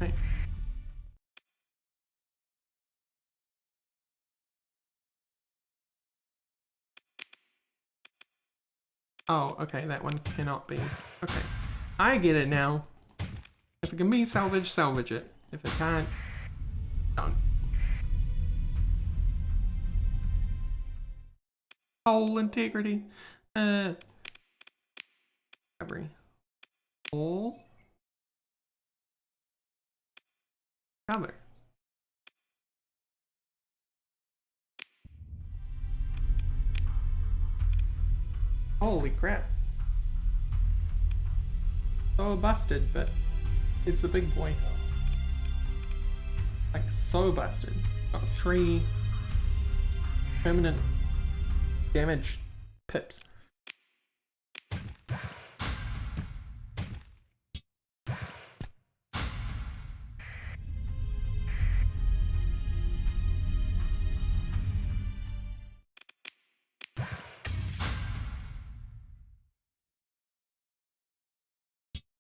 Right. Oh, okay, that one cannot be. Okay, I get it now. If it can be salvaged, salvage it. If it can't, don't. Hull integrity. Recovery. Hull. Cover. Holy crap. So busted, but it's a big boy. Like, so busted. Got 3 permanent damage pips.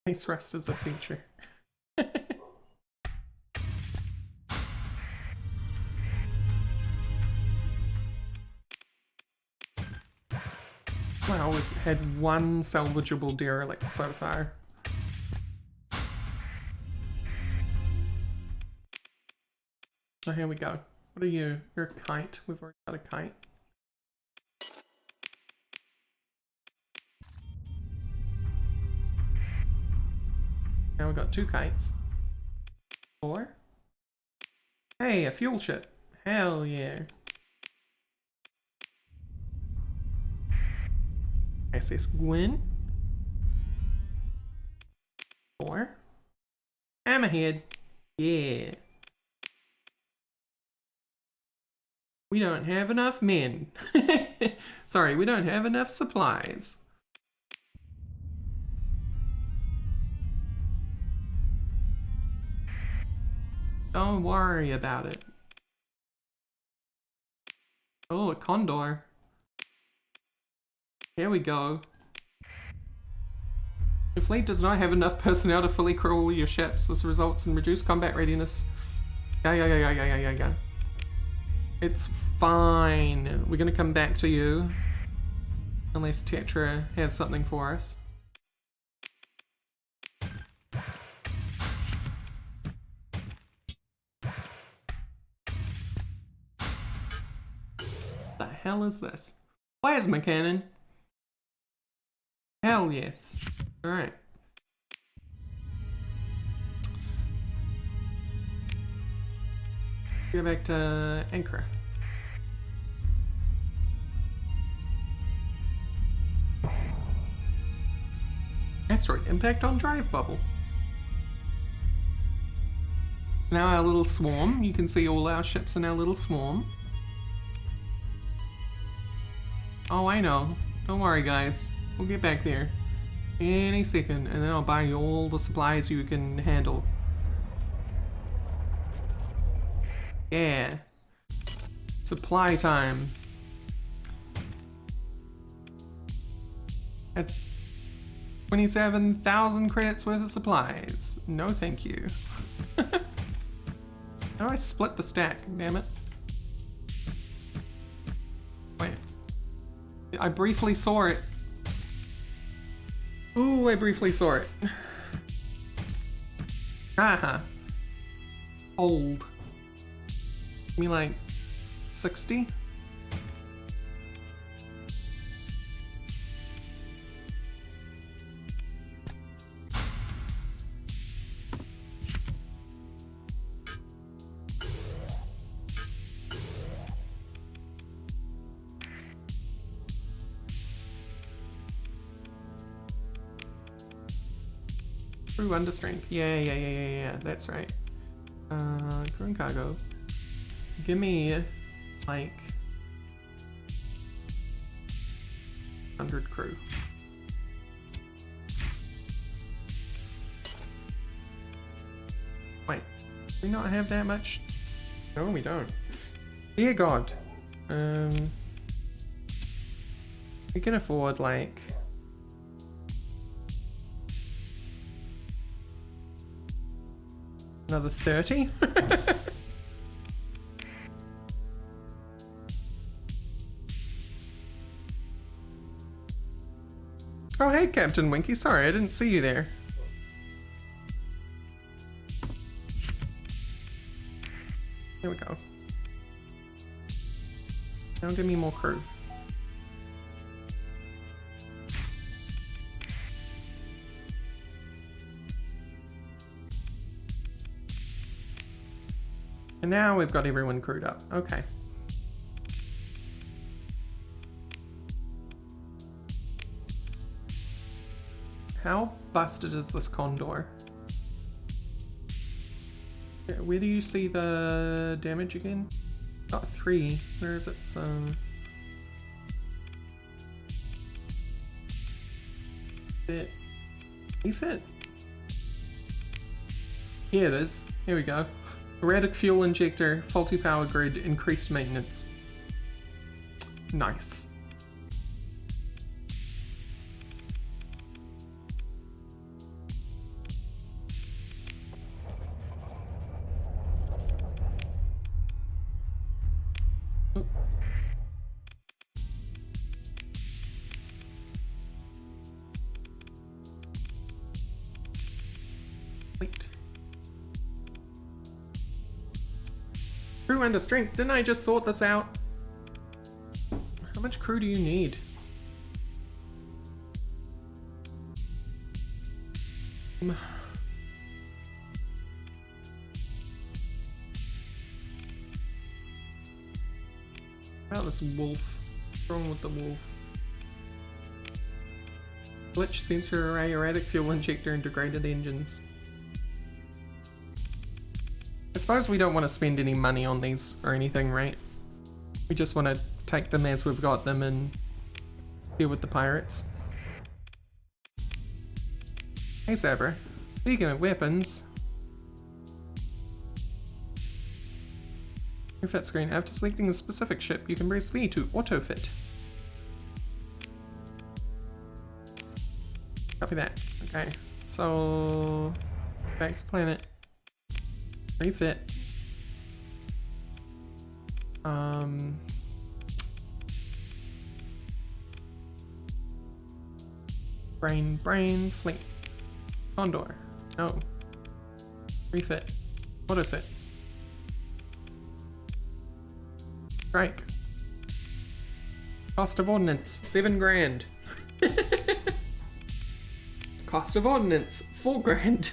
Face rest is a feature. Wow, we've had 1 salvageable derelict so far. Oh, here we go. What are you? You're a kite. We've already got a kite. Now we've got 2 kites. 4. Hey, a fuel ship. Hell yeah. SS Gwyn. 4. Hammerhead. Yeah. We don't have enough men. Sorry, we don't have enough supplies. Don't worry about it. Oh, a condor. Here we go. Your fleet does not have enough personnel to fully crew all your ships. This results in reduced combat readiness. Yeah. It's fine. We're gonna come back to you. Unless Tetra has something for us. The hell is this? Plasma cannon? Hell yes. Alright. Go back to Anchor. Asteroid impact on drive bubble. Now our little swarm. You can see all our ships in our little swarm. Oh, I know. Don't worry, guys. We'll get back there. any second, and then I'll buy you all the supplies you can handle. Yeah. Supply time. That's 27,000 credits worth of supplies. No thank you. How do I split the stack? Damn it. Wait. I briefly saw it. Ooh, I briefly saw it. Haha. Old. Give me like 60? Crew under strength. Yeah, that's right. Crew and cargo. Give me like 100 crew. Wait, do we not have that much? No, we don't. Dear God. We can afford like another 30? Oh, hey, Captain Winky. Sorry, I didn't see you there. Here we go. Now give me more crew. And now we've got everyone crewed up. Okay. How busted is this condor? Where do you see the damage again? Got 3. Where is it? So fit. Fit. Here it is. Here we go. Erratic fuel injector, faulty power grid, increased maintenance. Nice. Wait. Crew under strength. Didn't I just sort this out? How much crew do you need? About this wolf. What's wrong with the wolf? Glitch sensor array, erratic fuel injector, and degraded engines. I suppose we don't want to spend any money on these or anything, right? We just want to take them as we've got them and deal with the pirates. Hey Sabra, speaking of weapons, refit screen. After selecting a specific ship, you can press V to auto-fit. Copy that. Okay, so back to planet. Refit. Brain, fleet. Condor. No. Refit. Auto-fit. Strike. Cost of ordnance, 7 grand. Cost of ordnance, 4 grand.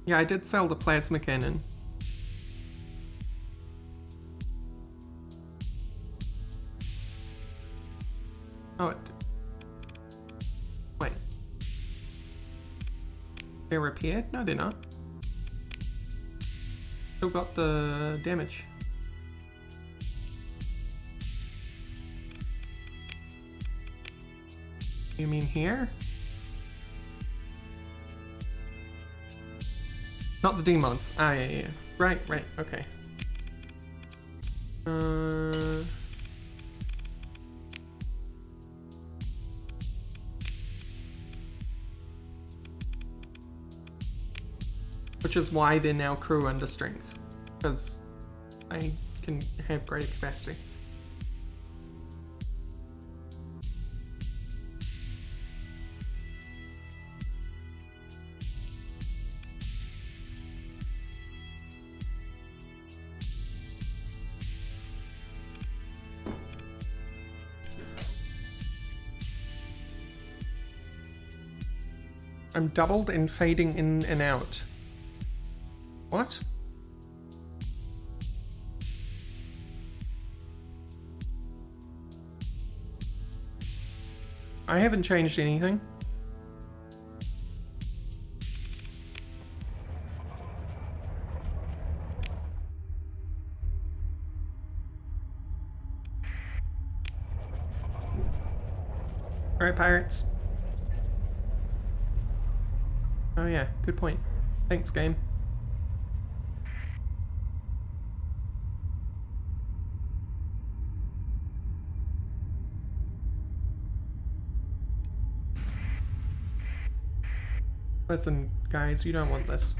Yeah, I did sell the plasma cannon. Oh, wait. They're repaired? No, they're not. Still got the damage. You mean here? Not the demods. Ah, yeah. Right, okay. Which is why they're now crew under strength, because I can have greater capacity. I'm doubled and fading in and out. What? I haven't changed anything. Alright, pirates. Oh yeah, good point. Thanks, game. Listen, guys, you don't want this.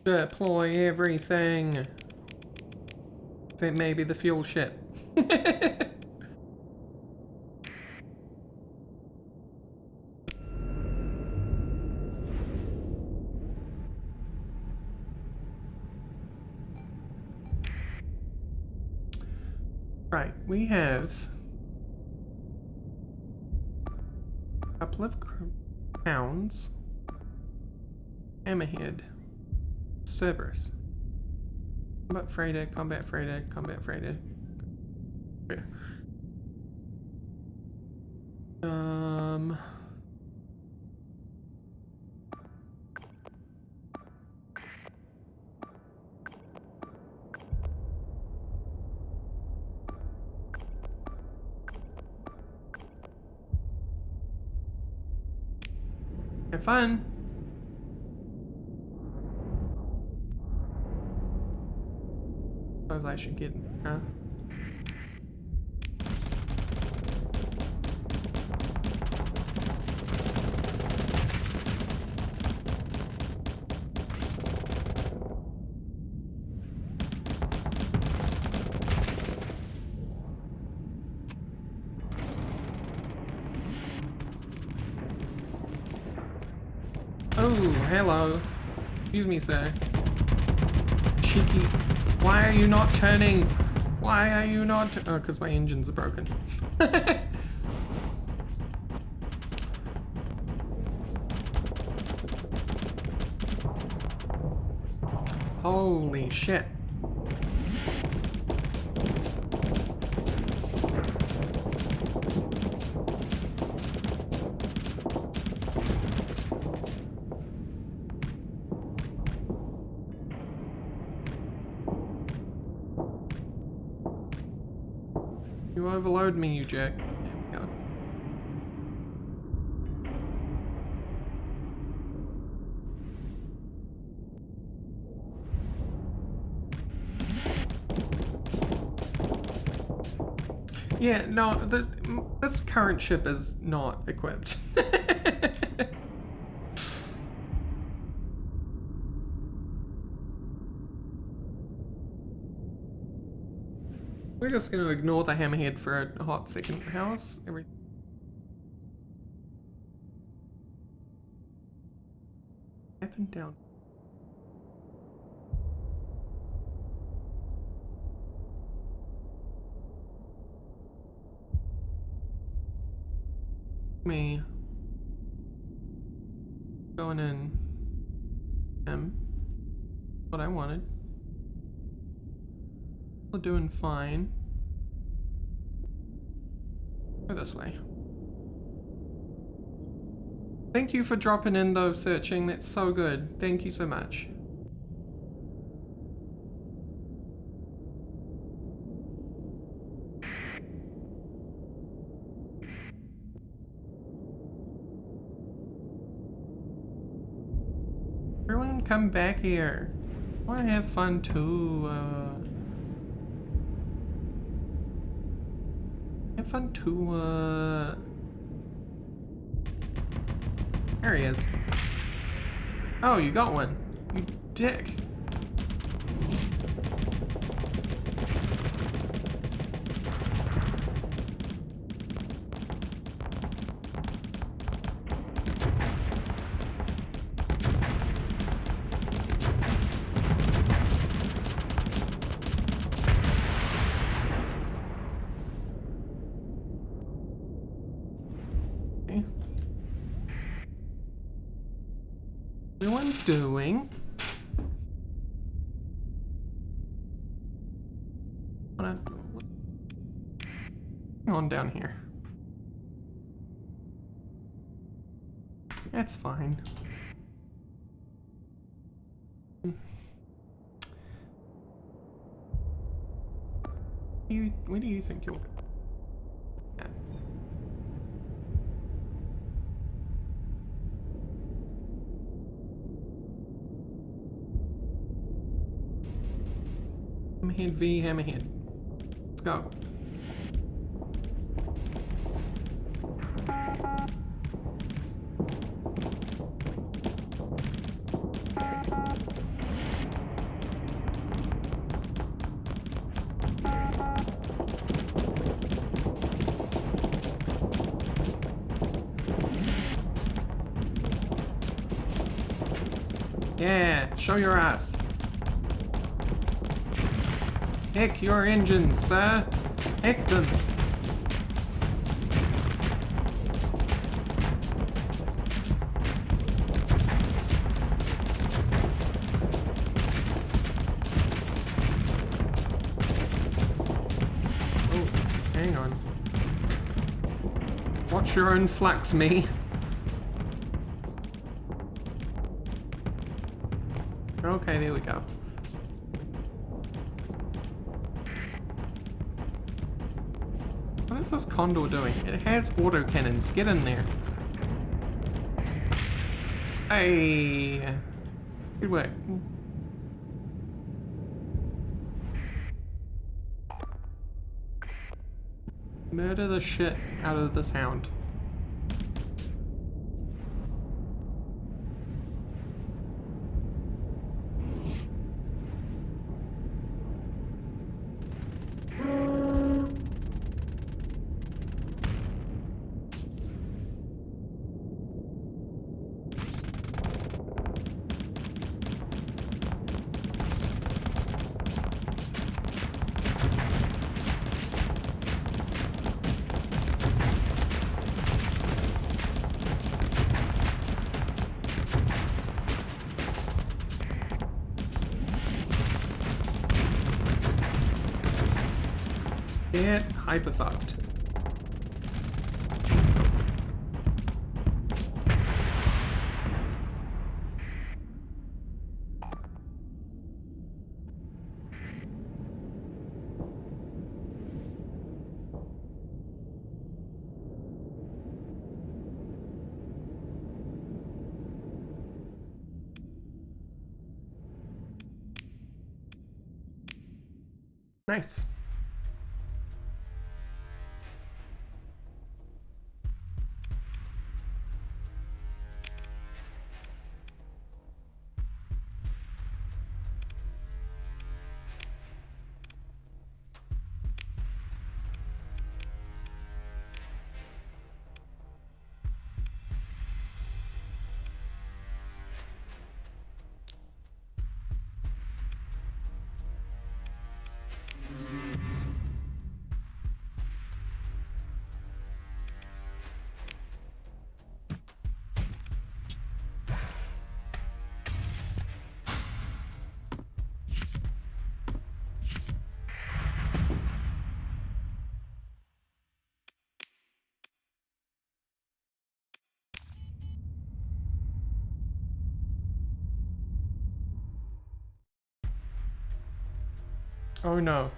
Deploy everything. Except maybe the fuel ship. Right, we have a couple of pounds, hammerhead, Cerberus, combat freighter, combat freighter, combat freighter. Yeah. Have fun. Suppose I should get, huh? Oh, hello. Excuse me, sir. Cheeky. Why are you not turning? Why are you not? Oh, because my engines are broken. Holy shit. You overload me, you jerk. There we go. Yeah, no, this current ship is not equipped. We're just going to ignore the hammerhead for a hot second. How's everything? Up and down. Me going in. What I wanted. We're doing fine. Go this way. Thank you for dropping in though, searching. That's so good. Thank you so much. Everyone come back here. I want to have fun too. Have fun too. There he is. Oh, you got one. You dick. Okay. Everyone doing? What's going on down here? That's fine. Where do you think you'll go? Yeah. Hammerhead v Hammerhead. Let's go. Yeah, show your ass. Heck your engines, sir. Heck them. Oh, hang on. Watch your own flux, me. Okay, there we go. What is this condor doing? It has autocannons. Get in there. Hey. Good work. Murder the shit out of this hound. Get hyperfucked. Nice. Oh no.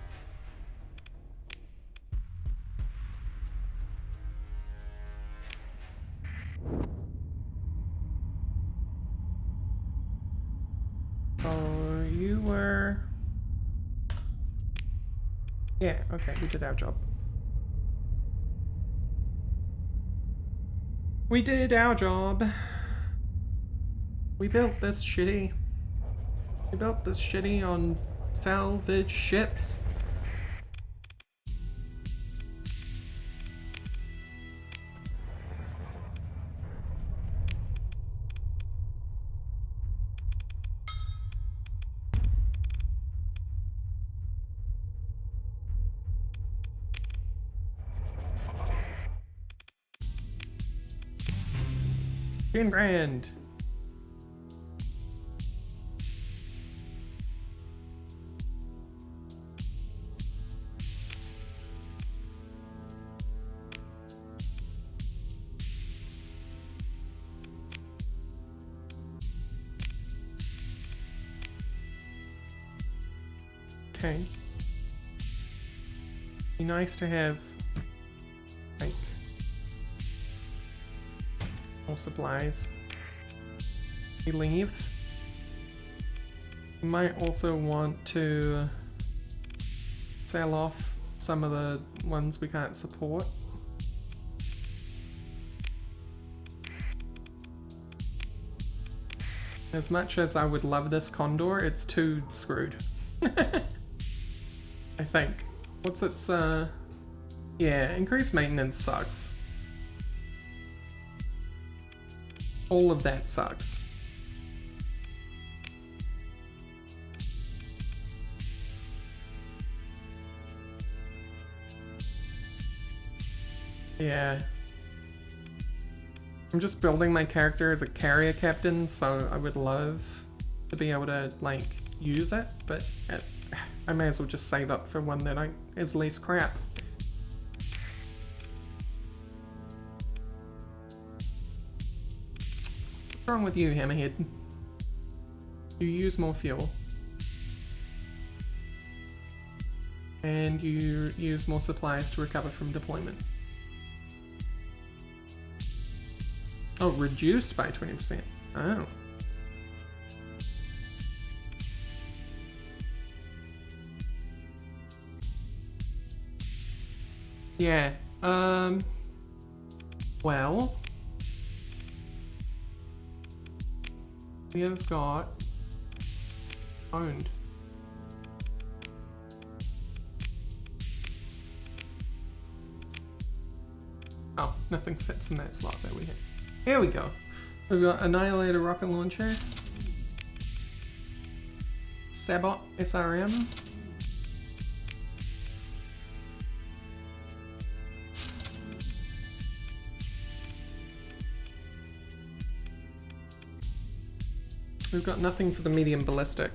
Oh, you were... Yeah, okay, we did our job. We did our job. We built this shitty. We built this shitty on salvage ships. $10,000. Okay. Be nice to have, like, more supplies. We leave. We might also want to sell off some of the ones we can't support. As much as I would love this Condor, it's too screwed. I think. What's its, yeah, increased maintenance sucks. All of that sucks. Yeah. I'm just building my character as a carrier captain, so I would love to be able to, like, use it, but I may as well just save up for one that is less crap. What's wrong with you, Hammerhead? You use more fuel. And you use more supplies to recover from deployment. Oh, reduced by 20%. Oh. Yeah, well, we have got owned. Oh, nothing fits in that slot that we have. Here we go. We've got Annihilator rocket launcher, Sabot SRM, we've got nothing for the medium ballistic.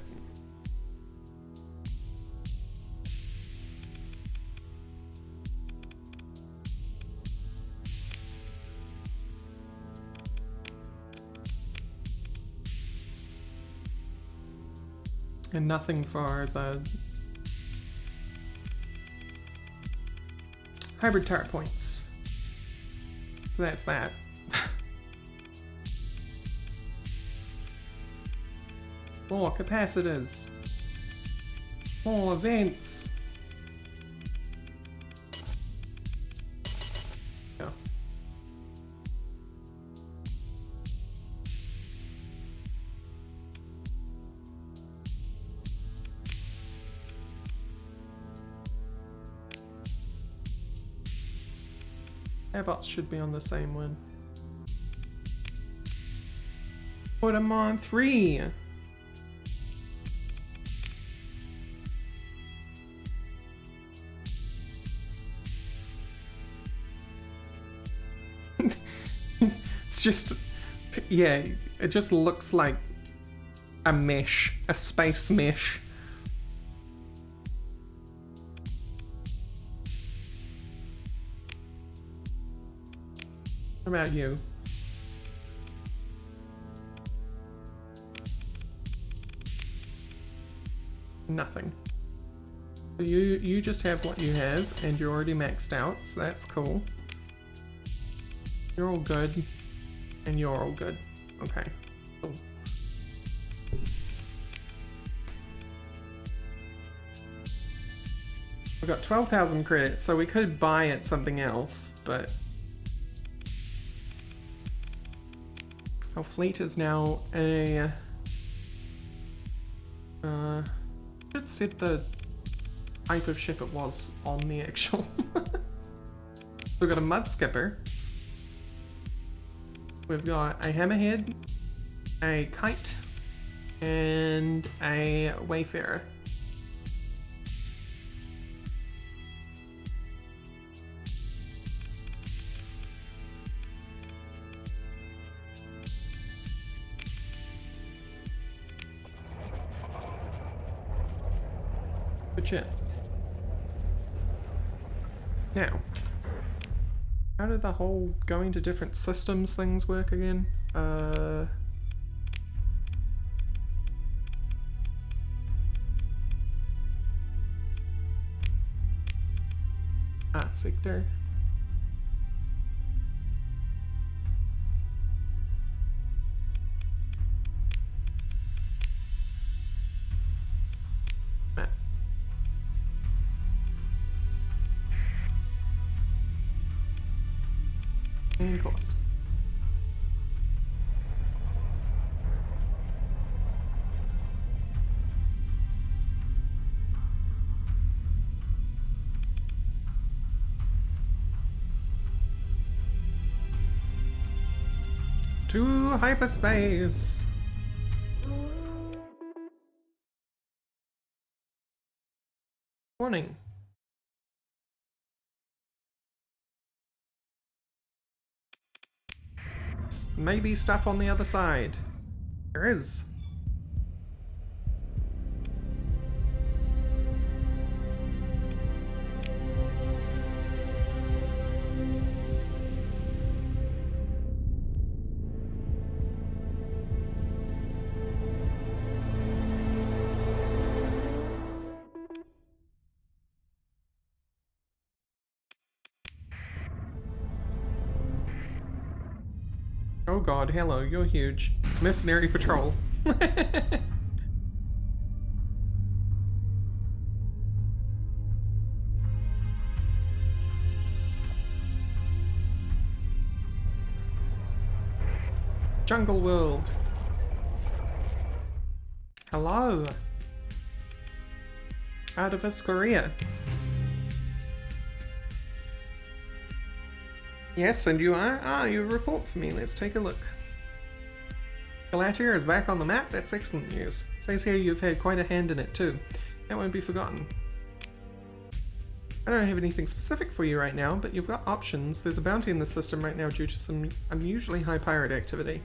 And nothing for the hybrid turret points. So that's that. More capacitors. More events. Go. Airbots should be on the same one. Put them on 3. It's just, yeah, it just looks like a mesh, a space mesh. What about you? Nothing. You just have what you have, and you're already maxed out, so that's cool. You're all good, and you're all good. Okay, cool. We've got 12,000 credits, so we could buy it something else, but our fleet is now a... should set the type of ship it was on the actual. We've got a mud skipper. We've got a hammerhead, a kite, and a wayfarer. Good shit. Now, how did the whole going to different systems things work again? Sector. Map. And course. To hyperspace. Warning. Maybe stuff on the other side. There is. Oh god, hello, you're huge. Mercenary patrol. Jungle World. Hello. Out of East Korea. Yes, and you are? Ah, you report for me. Let's take a look. Galatia is back on the map. That's excellent news. Says here you've had quite a hand in it too. That won't be forgotten. I don't have anything specific for you right now, but you've got options. There's a bounty in the system right now due to some unusually high pirate activity.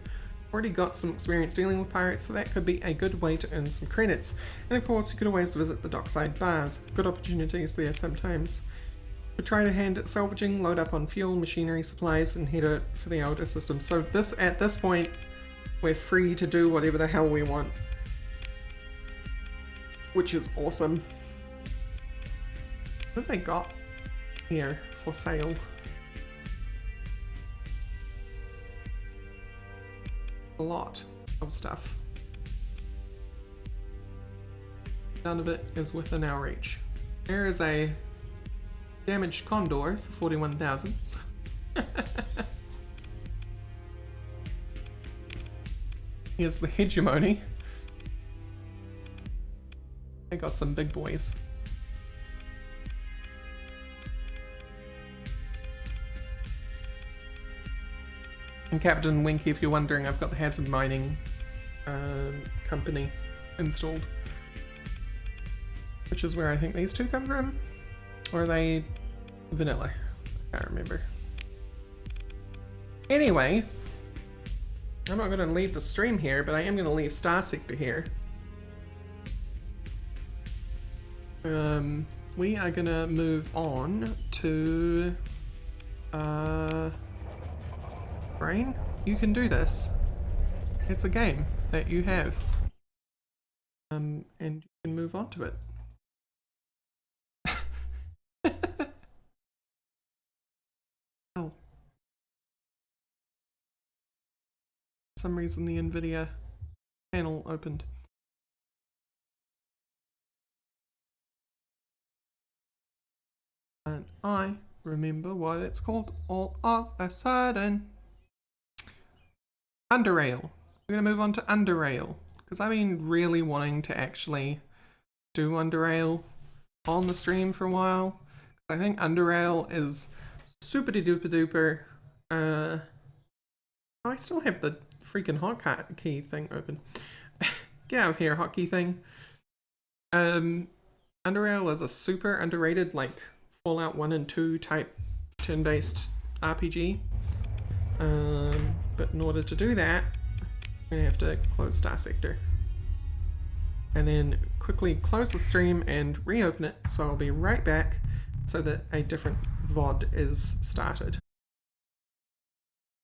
Already got some experience dealing with pirates, so that could be a good way to earn some credits. And of course, you could always visit the dockside bars. Good opportunities there sometimes. We'll try to hand at salvaging, load up on fuel, machinery, supplies, and head out for the older system. So at this point, we're free to do whatever the hell we want. Which is awesome. What have they got here for sale? A lot of stuff. None of it is within our reach. There is a damaged condor for 41,000. Here's the hegemony. I got some big boys. And Captain Winky, if you're wondering, I've got the hazard mining company installed. Which is where I think these two come from. Or are they vanilla? I can't remember. Anyway, I'm not going to leave the stream here, but I am going to leave Starsector here. We are going to move on to... Brain? You can do this. It's a game that you have. And you can move on to it. some reason the NVIDIA panel opened. And I remember what it's called all of a sudden. Underrail. We're going to move on to Underrail, because I've been really wanting to actually do Underrail on the stream for a while. I think Underrail is super duper duper. I still have the freaking hotkey thing open. Get out of here, hotkey thing. Underrail is a super underrated, like Fallout 1 and 2 type turn-based RPG. But in order to do that, I'm gonna have to close Starsector. And then quickly close the stream and reopen it, so I'll be right back so that a different VOD is started.